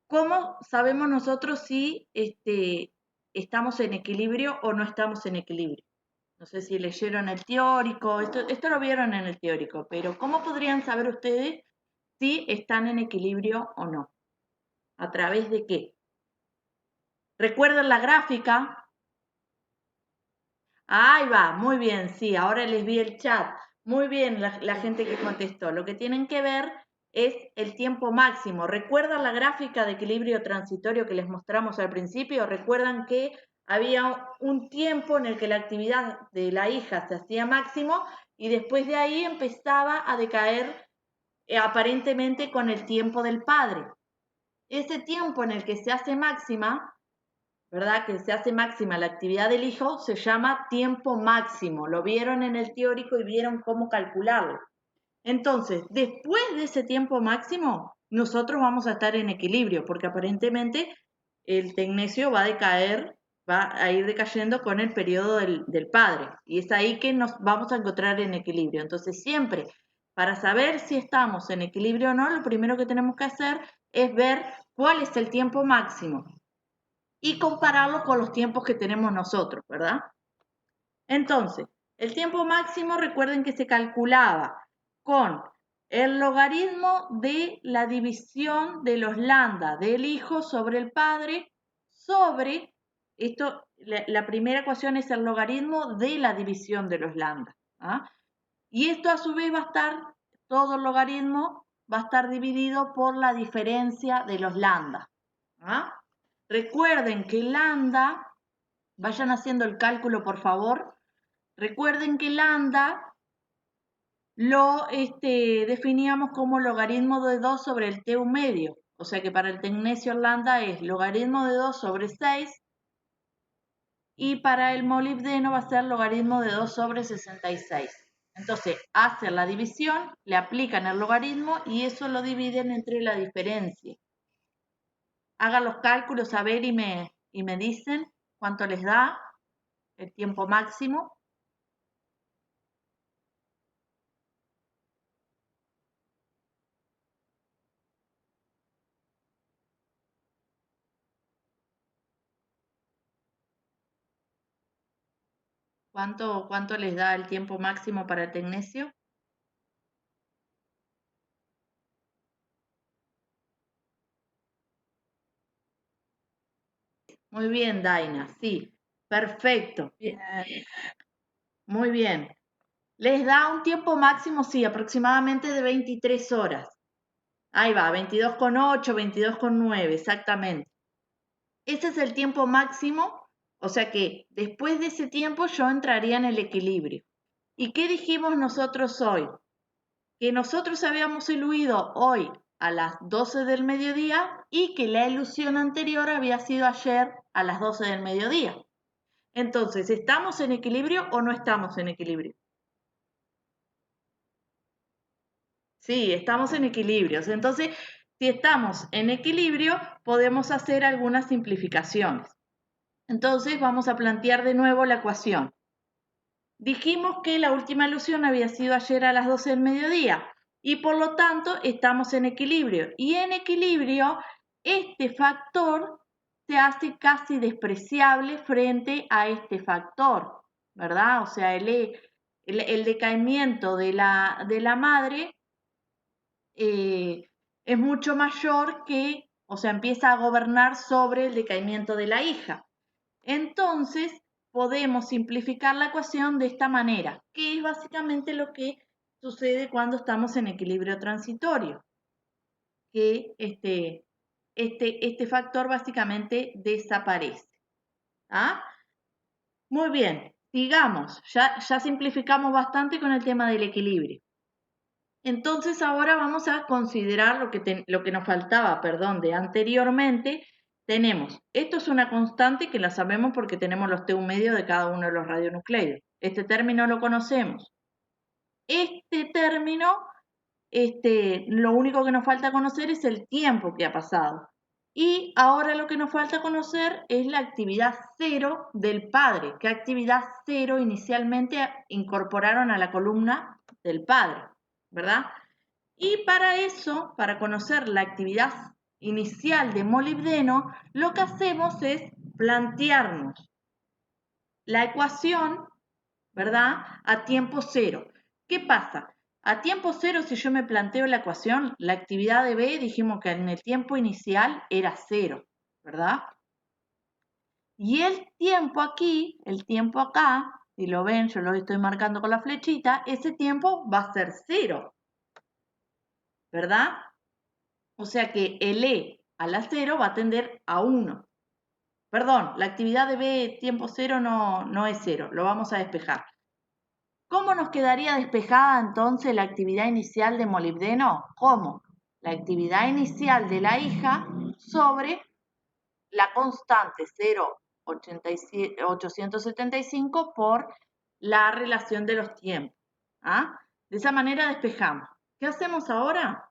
cómo sabemos nosotros si estamos en equilibrio o no estamos en equilibrio? No sé si leyeron el teórico, esto lo vieron en el teórico, pero ¿cómo podrían saber ustedes si están en equilibrio o no? ¿A través de qué? ¿Recuerdan la gráfica? Ahí va, muy bien, sí, ahora les vi el chat. Muy bien la gente que contestó. Lo que tienen que ver es el tiempo máximo. ¿Recuerdan la gráfica de equilibrio transitorio que les mostramos al principio? ¿Recuerdan que había un tiempo en el que la actividad de la hija se hacía máximo y después de ahí empezaba a decaer aparentemente con el tiempo del padre? Ese tiempo en el que se hace máxima, ¿verdad? Que se hace máxima la actividad del hijo, se llama tiempo máximo. Lo vieron en el teórico y vieron cómo calcularlo. Entonces, después de ese tiempo máximo, nosotros vamos a estar en equilibrio, porque aparentemente el tecnecio va a decaer, va a ir decayendo con el periodo del padre. Y es ahí que nos vamos a encontrar en equilibrio. Entonces, siempre, para saber si estamos en equilibrio o no, lo primero que tenemos que hacer es ver cuál es el tiempo máximo y compararlo con los tiempos que tenemos nosotros, ¿verdad? Entonces, el tiempo máximo, recuerden que se calculaba con el logaritmo de la división de los lambda del hijo sobre el padre sobre, esto, la primera ecuación es el logaritmo de la división de los lambda. ¿Ah? Y esto a su vez va a estar, todo el logaritmo va a estar dividido por la diferencia de los lambda. ¿Ah? Recuerden que lambda, vayan haciendo el cálculo por favor. Recuerden que lambda lo definíamos como logaritmo de 2 sobre el t medio. O sea que para el tecnecio lambda es logaritmo de 2 sobre 6 y para el molibdeno va a ser logaritmo de 2 sobre 66. Entonces hacen la división, le aplican el logaritmo y eso lo dividen entre la diferencia. Hagan los cálculos a ver y me dicen cuánto les da el tiempo máximo. ¿Cuánto les da el tiempo máximo para el tecnecio? Muy bien, Daina, sí, perfecto. Bien. Muy bien. Les da un tiempo máximo, sí, aproximadamente de 23 horas. Ahí va, 22,8, 22,9, exactamente. Ese es el tiempo máximo, o sea que después de ese tiempo yo entraría en el equilibrio. ¿Y qué dijimos nosotros hoy? Que nosotros habíamos eluido hoy a las 12 del mediodía y que la elusión anterior había sido ayer a las 12 del mediodía. Entonces, ¿estamos en equilibrio o no estamos en equilibrio? Sí, estamos en equilibrio. Entonces, si estamos en equilibrio, podemos hacer algunas simplificaciones. Entonces, vamos a plantear de nuevo la ecuación. Dijimos que la última elusión había sido ayer a las 12 del mediodía y por lo tanto estamos en equilibrio. Y en equilibrio, este factor se hace casi despreciable frente a este factor, ¿verdad? O sea, el decaimiento de la madre es mucho mayor que, o sea, empieza a gobernar sobre el decaimiento de la hija. Entonces, podemos simplificar la ecuación de esta manera, que es básicamente lo que sucede cuando estamos en equilibrio transitorio, que este factor básicamente desaparece. ¿Ah? Muy bien, sigamos, ya simplificamos bastante con el tema del equilibrio. Entonces ahora vamos a considerar lo que nos faltaba, perdón, de anteriormente. Tenemos, esto es una constante que la sabemos porque tenemos los T medio de cada uno de los radionucleidos. Este término lo conocemos. Este término, lo único que nos falta conocer es el tiempo que ha pasado. Y ahora lo que nos falta conocer es la actividad cero del padre. ¿Qué actividad cero inicialmente incorporaron a la columna del padre? ¿Verdad? Y para eso, para conocer la actividad inicial de molibdeno, lo que hacemos es plantearnos la ecuación, ¿verdad? A tiempo cero. ¿Qué pasa? A tiempo cero, si yo me planteo la ecuación, la actividad de B, dijimos que en el tiempo inicial era cero, ¿verdad? Y el tiempo aquí, el tiempo acá, si lo ven, yo lo estoy marcando con la flechita, ese tiempo va a ser cero, ¿verdad? O sea que el E a la 0 va a tender a 1. Perdón, la actividad de B tiempo 0 no es 0, lo vamos a despejar. ¿Cómo nos quedaría despejada entonces la actividad inicial de molibdeno? ¿Cómo? La actividad inicial de la hija sobre la constante 0,875 por la relación de los tiempos. ¿Ah? De esa manera despejamos. ¿Qué hacemos ahora?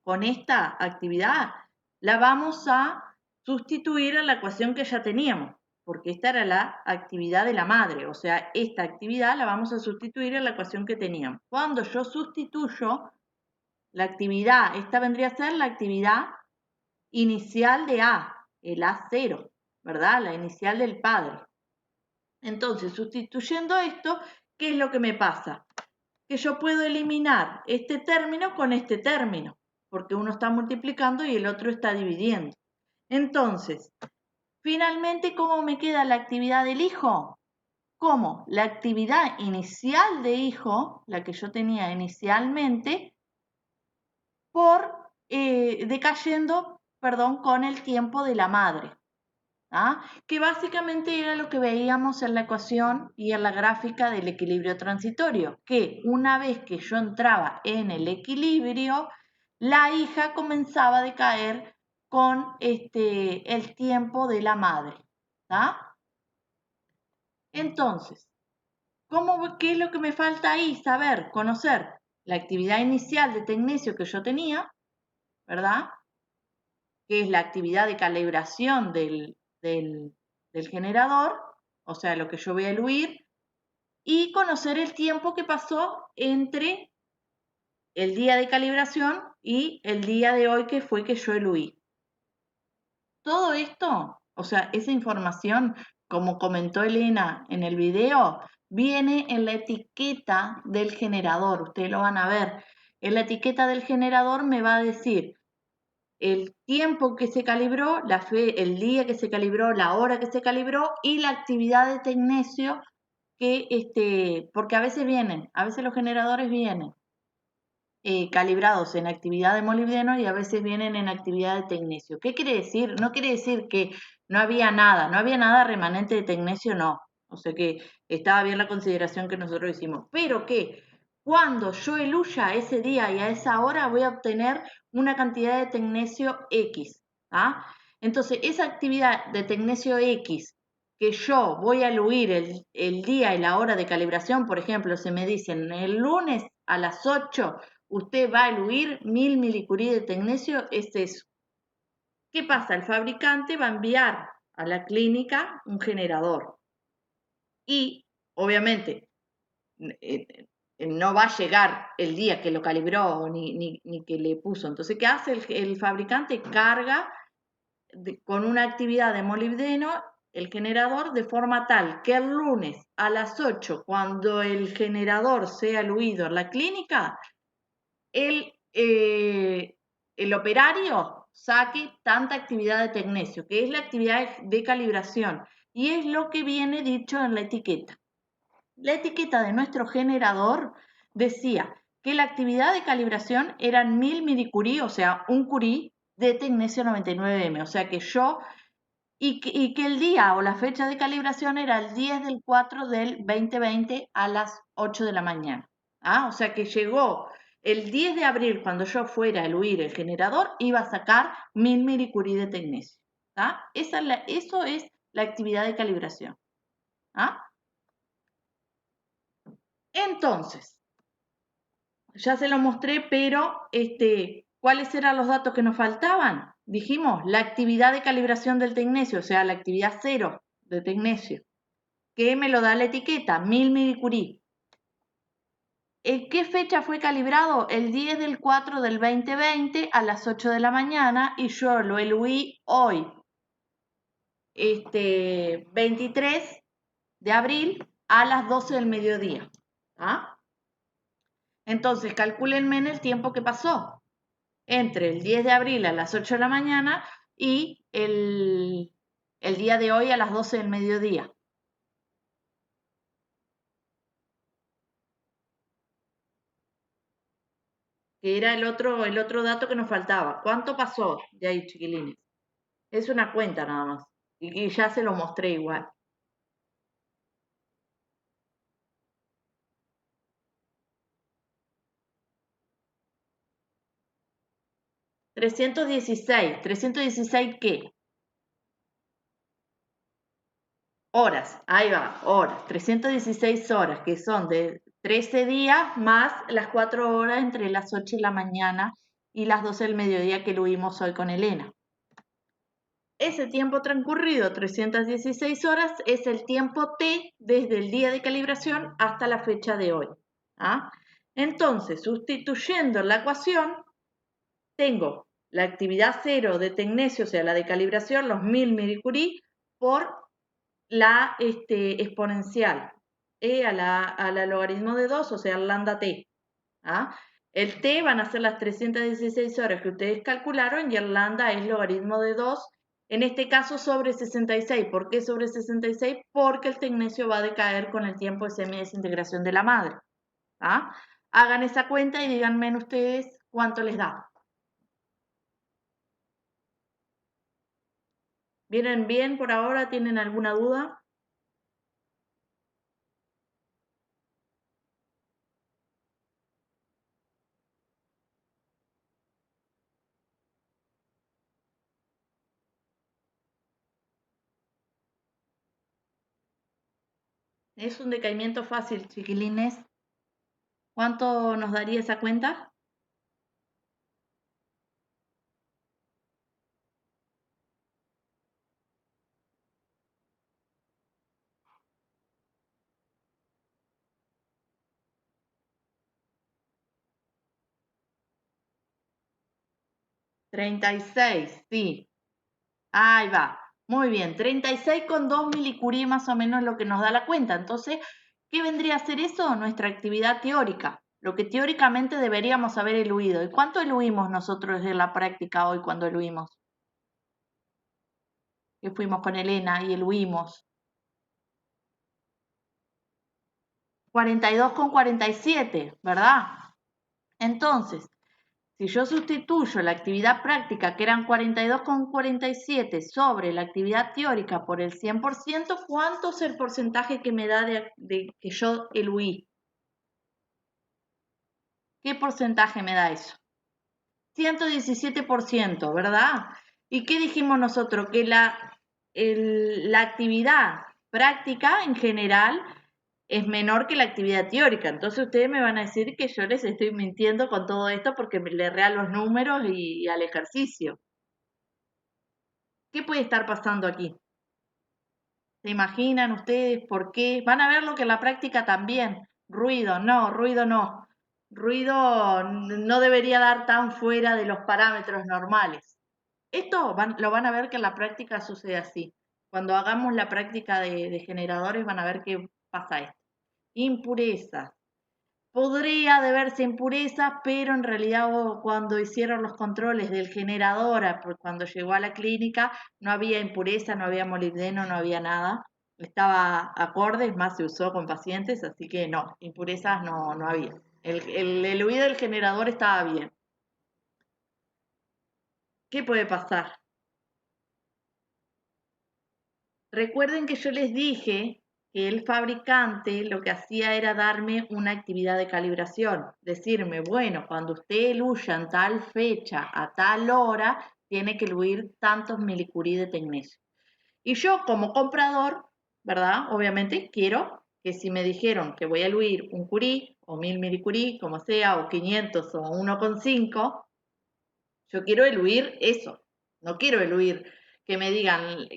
Con esta actividad la vamos a sustituir a la ecuación que ya teníamos, porque esta era la actividad de la madre, o sea, esta actividad la vamos a sustituir en la ecuación que teníamos. Cuando yo sustituyo la actividad, esta vendría a ser la actividad inicial de A, el A0, ¿verdad? La inicial del padre. Entonces, sustituyendo esto, ¿qué es lo que me pasa? Que yo puedo eliminar este término con este término, porque uno está multiplicando y el otro está dividiendo. Entonces, finalmente, ¿cómo me queda la actividad del hijo? Como la actividad inicial de hijo, la que yo tenía inicialmente, decayendo, perdón, con el tiempo de la madre. ¿Ah? Que básicamente era lo que veíamos en la ecuación y en la gráfica del equilibrio transitorio, que una vez que yo entraba en el equilibrio, la hija comenzaba a decaer con el tiempo de la madre. ¿Ah? Entonces, ¿qué es lo que me falta ahí? Saber, conocer la actividad inicial de tecnecio que yo tenía, ¿verdad? Que es la actividad de calibración del generador, o sea, lo que yo voy a eluir, y conocer el tiempo que pasó entre el día de calibración y el día de hoy que fue que yo eluí. Todo esto, o sea, esa información, como comentó Elena en el video, viene en la etiqueta del generador. Ustedes lo van a ver. En la etiqueta del generador me va a decir el tiempo que se calibró, el día que se calibró, la hora que se calibró y la actividad de tecnecio porque a veces los generadores vienen calibrados en actividad de molibdeno y a veces vienen en actividad de tecnecio. ¿Qué quiere decir? No quiere decir que no había nada remanente de tecnecio, no. O sea que estaba bien la consideración que nosotros hicimos, pero que cuando yo eluya ese día y a esa hora voy a obtener una cantidad de tecnecio X. ¿Ah? Entonces, esa actividad de tecnecio X que yo voy a eluir el día y la hora de calibración, por ejemplo, se me dicen el lunes a las 8 usted va a eluir 1000 milicurie de tecnecio, es eso. ¿Qué pasa? El fabricante va a enviar a la clínica un generador y obviamente no va a llegar el día que lo calibró ni que le puso. Entonces, ¿qué hace el fabricante? Carga con una actividad de molibdeno el generador de forma tal que el lunes a las 8, cuando el generador sea eluido en la clínica, el operario saque tanta actividad de tecnecio, que es la actividad de calibración, y es lo que viene dicho en la etiqueta. La etiqueta de nuestro generador decía que la actividad de calibración eran 1000 milicurie, o sea, un curie de tecnecio 99M, o sea que y que el día o la fecha de calibración era el 10/4/2020 a las 8 de la mañana. ¿Ah? O sea que llegó el 10 de abril, cuando yo fuera a eluir el generador, iba a sacar 1000 milicurie de tecnecio. ¿Ah? Eso es la actividad de calibración. ¿Ah? Entonces, ya se lo mostré, pero ¿cuáles eran los datos que nos faltaban? Dijimos, la actividad de calibración del tecnecio, o sea, la actividad 0 de tecnecio, que me lo da la etiqueta, 1000 milicurie. ¿En qué fecha fue calibrado? El 10/4/2020 a las 8 de la mañana y yo lo eluí hoy, 23 de abril a las 12 del mediodía. ¿Ah? Entonces, calcúlenme en el tiempo que pasó entre el 10 de abril a las 8 de la mañana y el día de hoy a las 12 del mediodía. Que era el otro dato que nos faltaba. ¿Cuánto pasó de ahí, chiquilines? Es una cuenta nada más. Y ya se lo mostré igual. ¿316 qué? Horas, ahí va, horas. 316 horas, que son de 13 días más las 4 horas entre las 8 de la mañana y las 12 del mediodía que lo vimos hoy con Elena. ese tiempo transcurrido, 316 horas, es el tiempo T desde el día de calibración hasta la fecha de hoy. ¿Ah? Entonces, sustituyendo la ecuación, tengo la actividad cero de tecnecio, o sea, la de calibración, los 1000 milicurie, por la exponencial e al logaritmo de 2, o sea, el lambda t. ¿Ah? El t van a ser las 316 horas que ustedes calcularon y el lambda es logaritmo de 2, en este caso sobre 66. ¿Por qué sobre 66? Porque el tecnecio va a decaer con el tiempo de semi-desintegración de la madre. ¿Ah? Hagan esa cuenta y díganme ustedes cuánto les da. ¿Vienen bien por ahora? ¿Tienen alguna duda? Es un decaimiento fácil, chiquilines. ¿Cuánto nos daría esa cuenta? 36, sí. Ahí va. Muy bien. 36,2 milicurie más o menos lo que nos da la cuenta. Entonces, ¿qué vendría a ser eso? Nuestra actividad teórica. Lo que teóricamente deberíamos haber eluido. ¿Y cuánto eluimos nosotros en la práctica hoy cuando eluimos? Que fuimos con Elena y eluimos. 42,47, ¿verdad? Entonces, si yo sustituyo la actividad práctica, que eran 42,47, sobre la actividad teórica por el 100%, ¿cuánto es el porcentaje que me da de que yo eluí? ¿Qué porcentaje me da eso? 117%, ¿verdad? ¿Y qué dijimos nosotros? Que la actividad práctica en general es menor que la actividad teórica. Entonces ustedes me van a decir que yo les estoy mintiendo con todo esto porque me le rea los números y al ejercicio. ¿Qué puede estar pasando aquí? ¿Se imaginan ustedes por qué? Van a ver lo que en la práctica también. Ruido, no, ruido no. Ruido no debería dar tan fuera de los parámetros normales. Esto lo van a ver que en la práctica sucede así. Cuando hagamos la práctica de generadores van a ver que pasa esto. Impurezas. Podría deberse impurezas, pero en realidad cuando hicieron los controles del generador, cuando llegó a la clínica, no había impureza, no había molibdeno, no había nada. Estaba acorde, es más, se usó con pacientes, así que no, impurezas no había. El huido del generador estaba bien. ¿Qué puede pasar? Recuerden que yo les dije que el fabricante lo que hacía era darme una actividad de calibración, decirme, bueno, cuando usted eluya en tal fecha, a tal hora, tiene que eluir tantos milicurie de tecnecio. Y yo como comprador, ¿verdad? Obviamente quiero que si me dijeron que voy a eluir un curie o 1000 milicurie, como sea, o 500 o 1,5, yo quiero eluir eso. No quiero eluir que me digan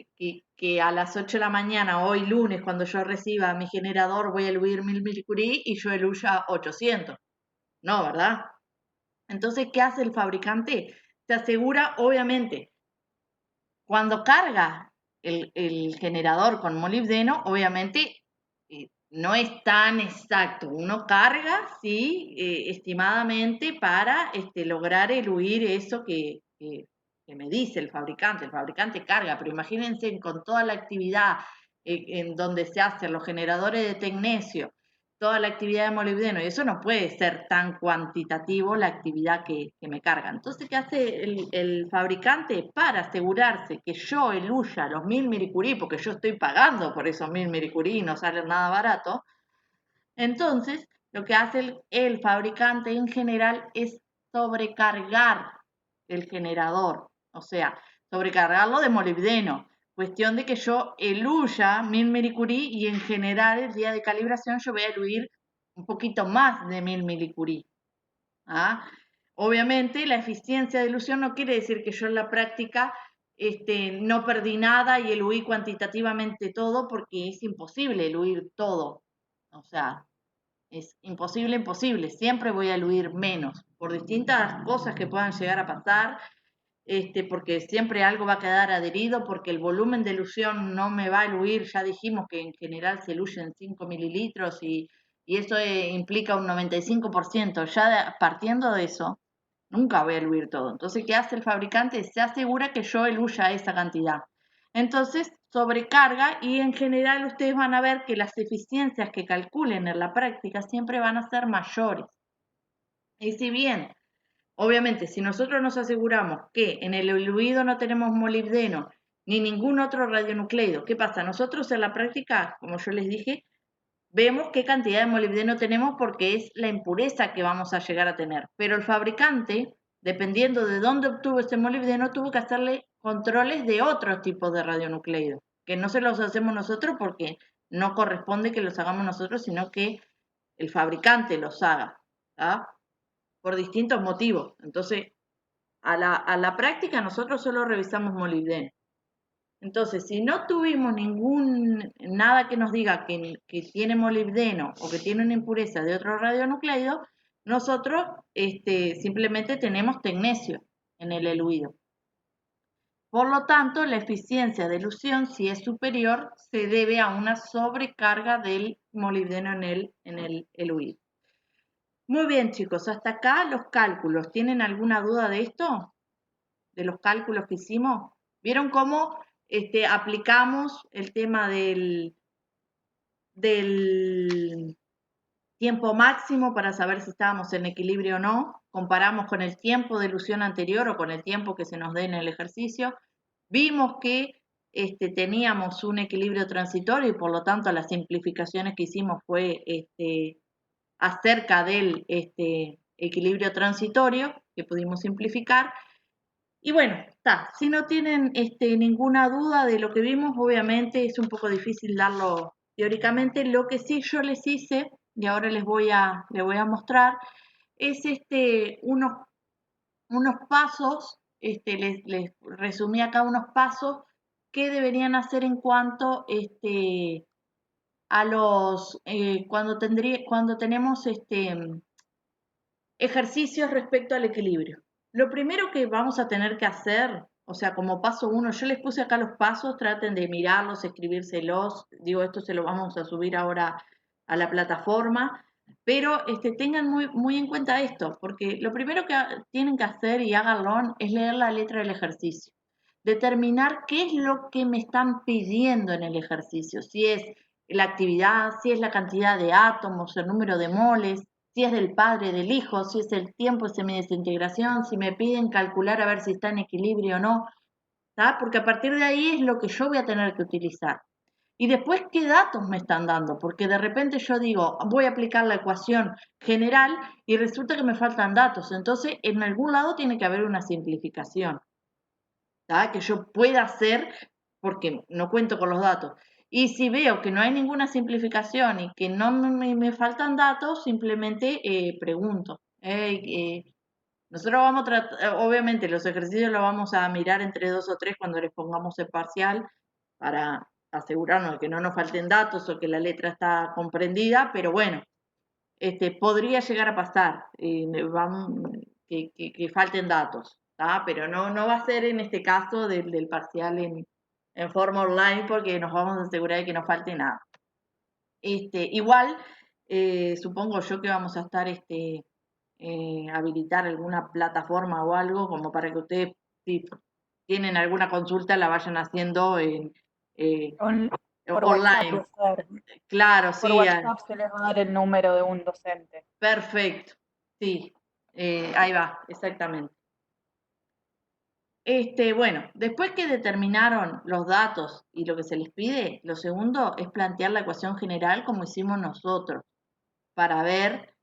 que a las 8 de la mañana, hoy lunes, cuando yo reciba mi generador, voy a eluir 1000 milicurie y yo eluya 800. No, ¿verdad? Entonces, ¿qué hace el fabricante? Se asegura, obviamente, cuando carga el generador con molibdeno, obviamente no es tan exacto. Uno carga, sí, estimadamente para lograr eluir eso que me dice el fabricante. El fabricante carga, pero imagínense con toda la actividad en donde se hacen los generadores de tecnecio, toda la actividad de molibdeno, y eso no puede ser tan cuantitativo la actividad que me carga. Entonces, ¿qué hace el fabricante? Para asegurarse que yo eluya los 1000 milicurie, porque yo estoy pagando por esos 1000 milicurie y no salen nada barato, entonces lo que hace el fabricante en general es sobrecargar el generador, o sea, sobrecargarlo de molibdeno. Cuestión de que yo eluya 1000 milicurie y en general el día de calibración yo voy a eluir un poquito más de 1000 milicurie. ¿Ah? Obviamente la eficiencia de elusión no quiere decir que yo en la práctica no perdí nada y eluí cuantitativamente todo, porque es imposible eluir todo. O sea, es imposible. Siempre voy a eluir menos por distintas cosas que puedan llegar a pasar, porque siempre algo va a quedar adherido, porque el volumen de elusión no me va a eluir. Ya dijimos que en general se eluyen 5 mililitros y eso implica un 95%. Ya partiendo de eso, nunca voy a eluir todo. Entonces, ¿qué hace el fabricante? Se asegura que yo eluya esa cantidad. Entonces, sobrecarga, y en general ustedes van a ver que las eficiencias que calculen en la práctica siempre van a ser mayores. Y si bien, obviamente, si nosotros nos aseguramos que en el eluido no tenemos molibdeno ni ningún otro radionucleido, ¿qué pasa? Nosotros en la práctica, como yo les dije, vemos qué cantidad de molibdeno tenemos, porque es la impureza que vamos a llegar a tener. Pero el fabricante, dependiendo de dónde obtuvo ese molibdeno, tuvo que hacerle controles de otros tipos de radionucleidos, que no se los hacemos nosotros porque no corresponde que los hagamos nosotros, sino que el fabricante los haga, ¿tá? Por distintos motivos. Entonces, a la práctica nosotros solo revisamos molibdeno. Entonces, si no tuvimos nada que nos diga que tiene molibdeno o que tiene una impureza de otro radionucleido, nosotros simplemente tenemos tecnecio en el eluido. Por lo tanto, la eficiencia de elusión, si es superior, se debe a una sobrecarga del molibdeno en el eluido. Muy bien, chicos, hasta acá los cálculos. ¿Tienen alguna duda de esto? ¿De los cálculos que hicimos? ¿Vieron cómo aplicamos el tema del tiempo máximo para saber si estábamos en equilibrio o no? Comparamos con el tiempo de elusión anterior o con el tiempo que se nos dé en el ejercicio. Vimos que teníamos un equilibrio transitorio y por lo tanto las simplificaciones que hicimos fue acerca del equilibrio transitorio que pudimos simplificar. Y bueno, está. Si no tienen ninguna duda de lo que vimos, obviamente es un poco difícil darlo teóricamente. Lo que sí yo les hice, y ahora les voy a mostrar, es unos pasos, les resumí acá unos pasos que deberían hacer en cuanto a los, cuando tenemos ejercicios respecto al equilibrio. Lo primero que vamos a tener que hacer, o sea, como paso 1, yo les puse acá los pasos, traten de mirarlos, escribírselos. Digo, esto se lo vamos a subir ahora a la plataforma, pero tengan muy en cuenta esto, porque lo primero que tienen que hacer, y háganlo, es leer la letra del ejercicio. Determinar qué es lo que me están pidiendo en el ejercicio, si es la actividad, si es la cantidad de átomos, el número de moles, si es del padre, del hijo, si es el tiempo de semidesintegración, si me piden calcular a ver si está en equilibrio o no, ¿tá? Porque a partir de ahí es lo que yo voy a tener que utilizar. Y después, ¿qué datos me están dando? Porque de repente yo digo, voy a aplicar la ecuación general y resulta que me faltan datos. Entonces, en algún lado tiene que haber una simplificación, ¿tá? Que yo pueda hacer porque no cuento con los datos. Y si veo que no hay ninguna simplificación y que no me faltan datos, simplemente pregunto. Nosotros vamos a tratar, obviamente los ejercicios los vamos a mirar entre 2 o 3 cuando les pongamos el parcial para asegurarnos de que no nos falten datos o que la letra está comprendida, pero bueno, podría llegar a pasar que falten datos, ¿tá? Pero no va a ser en este caso del parcial en forma online, porque nos vamos a asegurar de que no falte nada. Igual, supongo yo que vamos a estar habilitar alguna plataforma o algo como para que ustedes, si tienen alguna consulta, la vayan haciendo Por WhatsApp, online. Claro, por sí, WhatsApp se les va a dar el número de un docente. perfecto. Sí, ahí va, exactamente. Bueno, después que determinaron los datos y lo que se les pide, lo segundo es plantear la ecuación general como hicimos nosotros, para ver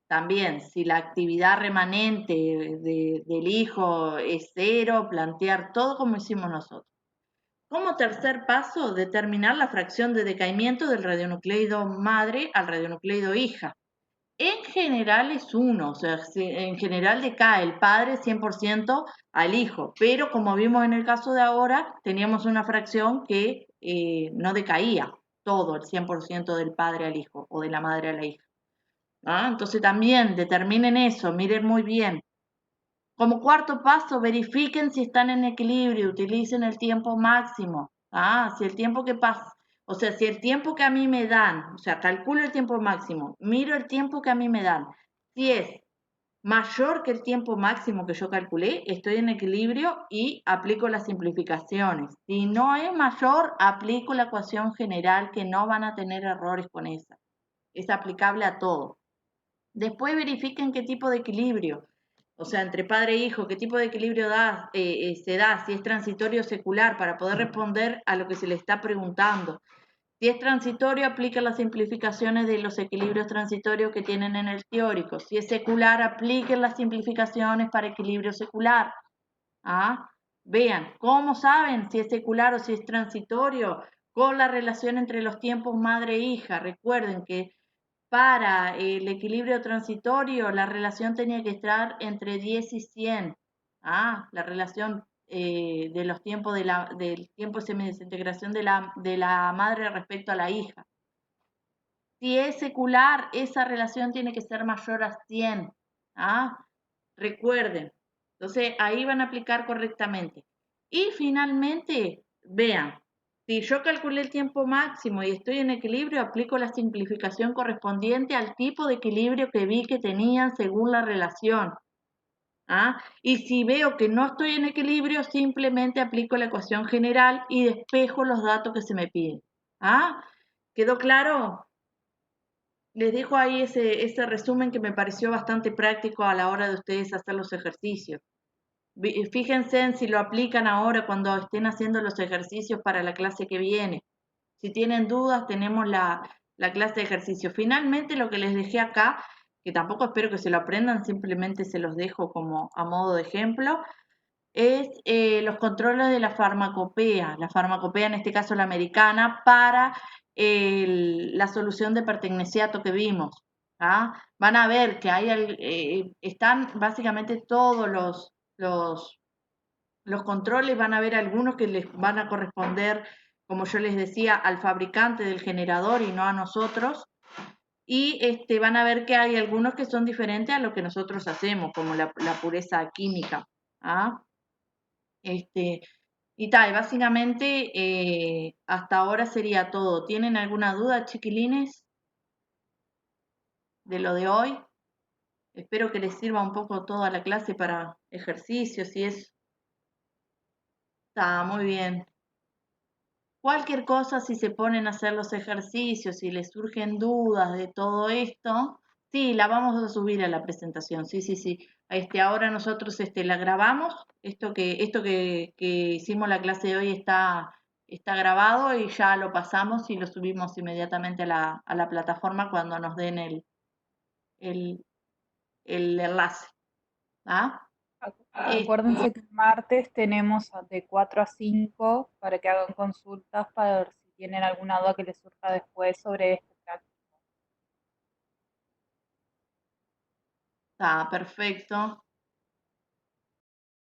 también si la actividad remanente del hijo es cero, plantear todo como hicimos nosotros. Como tercer paso, determinar la fracción de decaimiento del radionucleido madre al radionucleido hija. En general es 1, o sea, en general decae el padre 100% al hijo, pero como vimos en el caso de ahora, teníamos una fracción que no decaía todo el 100% del padre al hijo o de la madre a la hija. ¿Ah? Entonces también determinen eso, miren muy bien. Como cuarto paso, verifiquen si están en equilibrio, utilicen el tiempo máximo. Si el tiempo que pasa, o sea, si el tiempo que a mí me dan, o sea, calculo el tiempo máximo, miro el tiempo que a mí me dan. Si es mayor que el tiempo máximo que yo calculé, estoy en equilibrio y aplico las simplificaciones. Si no es mayor, aplico la ecuación general, que no van a tener errores con esa. Es aplicable a todo. Después verifiquen qué tipo de equilibrio, o sea, entre padre e hijo, qué tipo de equilibrio se da, si es transitorio o secular, para poder responder a lo que se le está preguntando. Si es transitorio, aplica las simplificaciones de los equilibrios transitorios que tienen en el teórico. Si es secular, apliquen las simplificaciones para equilibrio secular. Vean, ¿cómo saben si es secular o si es transitorio? Con la relación entre los tiempos madre e hija. Recuerden que para el equilibrio transitorio, la relación tenía que estar entre 10 y 100. La relación de los tiempos del tiempo de semidesintegración de la madre respecto a la hija. Si es secular, esa relación tiene que ser mayor a 100. Recuerden. Entonces, ahí van a aplicar correctamente. Y finalmente, vean, si yo calculé el tiempo máximo y estoy en equilibrio, aplico la simplificación correspondiente al tipo de equilibrio que vi que tenían según la relación. Y si veo que no estoy en equilibrio, simplemente aplico la ecuación general y despejo los datos que se me piden. ¿Quedó claro? Les dejo ahí ese resumen que me pareció bastante práctico a la hora de ustedes hacer los ejercicios. Fíjense en si lo aplican ahora cuando estén haciendo los ejercicios para la clase que viene. Si tienen dudas, tenemos la clase de ejercicio. Finalmente, lo que les dejé acá, que tampoco espero que se lo aprendan, simplemente se los dejo como a modo de ejemplo, es los controles de la farmacopea en este caso la americana, para la solución de pertecnesiato que vimos. Van a ver que están básicamente todos los controles, van a ver algunos que les van a corresponder, como yo les decía, al fabricante del generador y no a nosotros. Y van a ver que hay algunos que son diferentes a lo que nosotros hacemos, como la pureza química. Y tal, básicamente hasta ahora sería todo. ¿Tienen alguna duda, chiquilines, de lo de hoy? Espero que les sirva un poco toda la clase para ejercicios y eso. Está muy bien. Cualquier cosa, si se ponen a hacer los ejercicios, si les surgen dudas de todo esto, sí, la vamos a subir a la presentación. Sí, sí, sí. Ahora nosotros la grabamos. Esto que hicimos la clase de hoy está grabado y ya lo pasamos y lo subimos inmediatamente a la plataforma cuando nos den el, el enlace. Acuérdense que el martes tenemos de 4 a 5 para que hagan consultas para ver si tienen alguna duda que les surja después sobre este práctico. Está perfecto.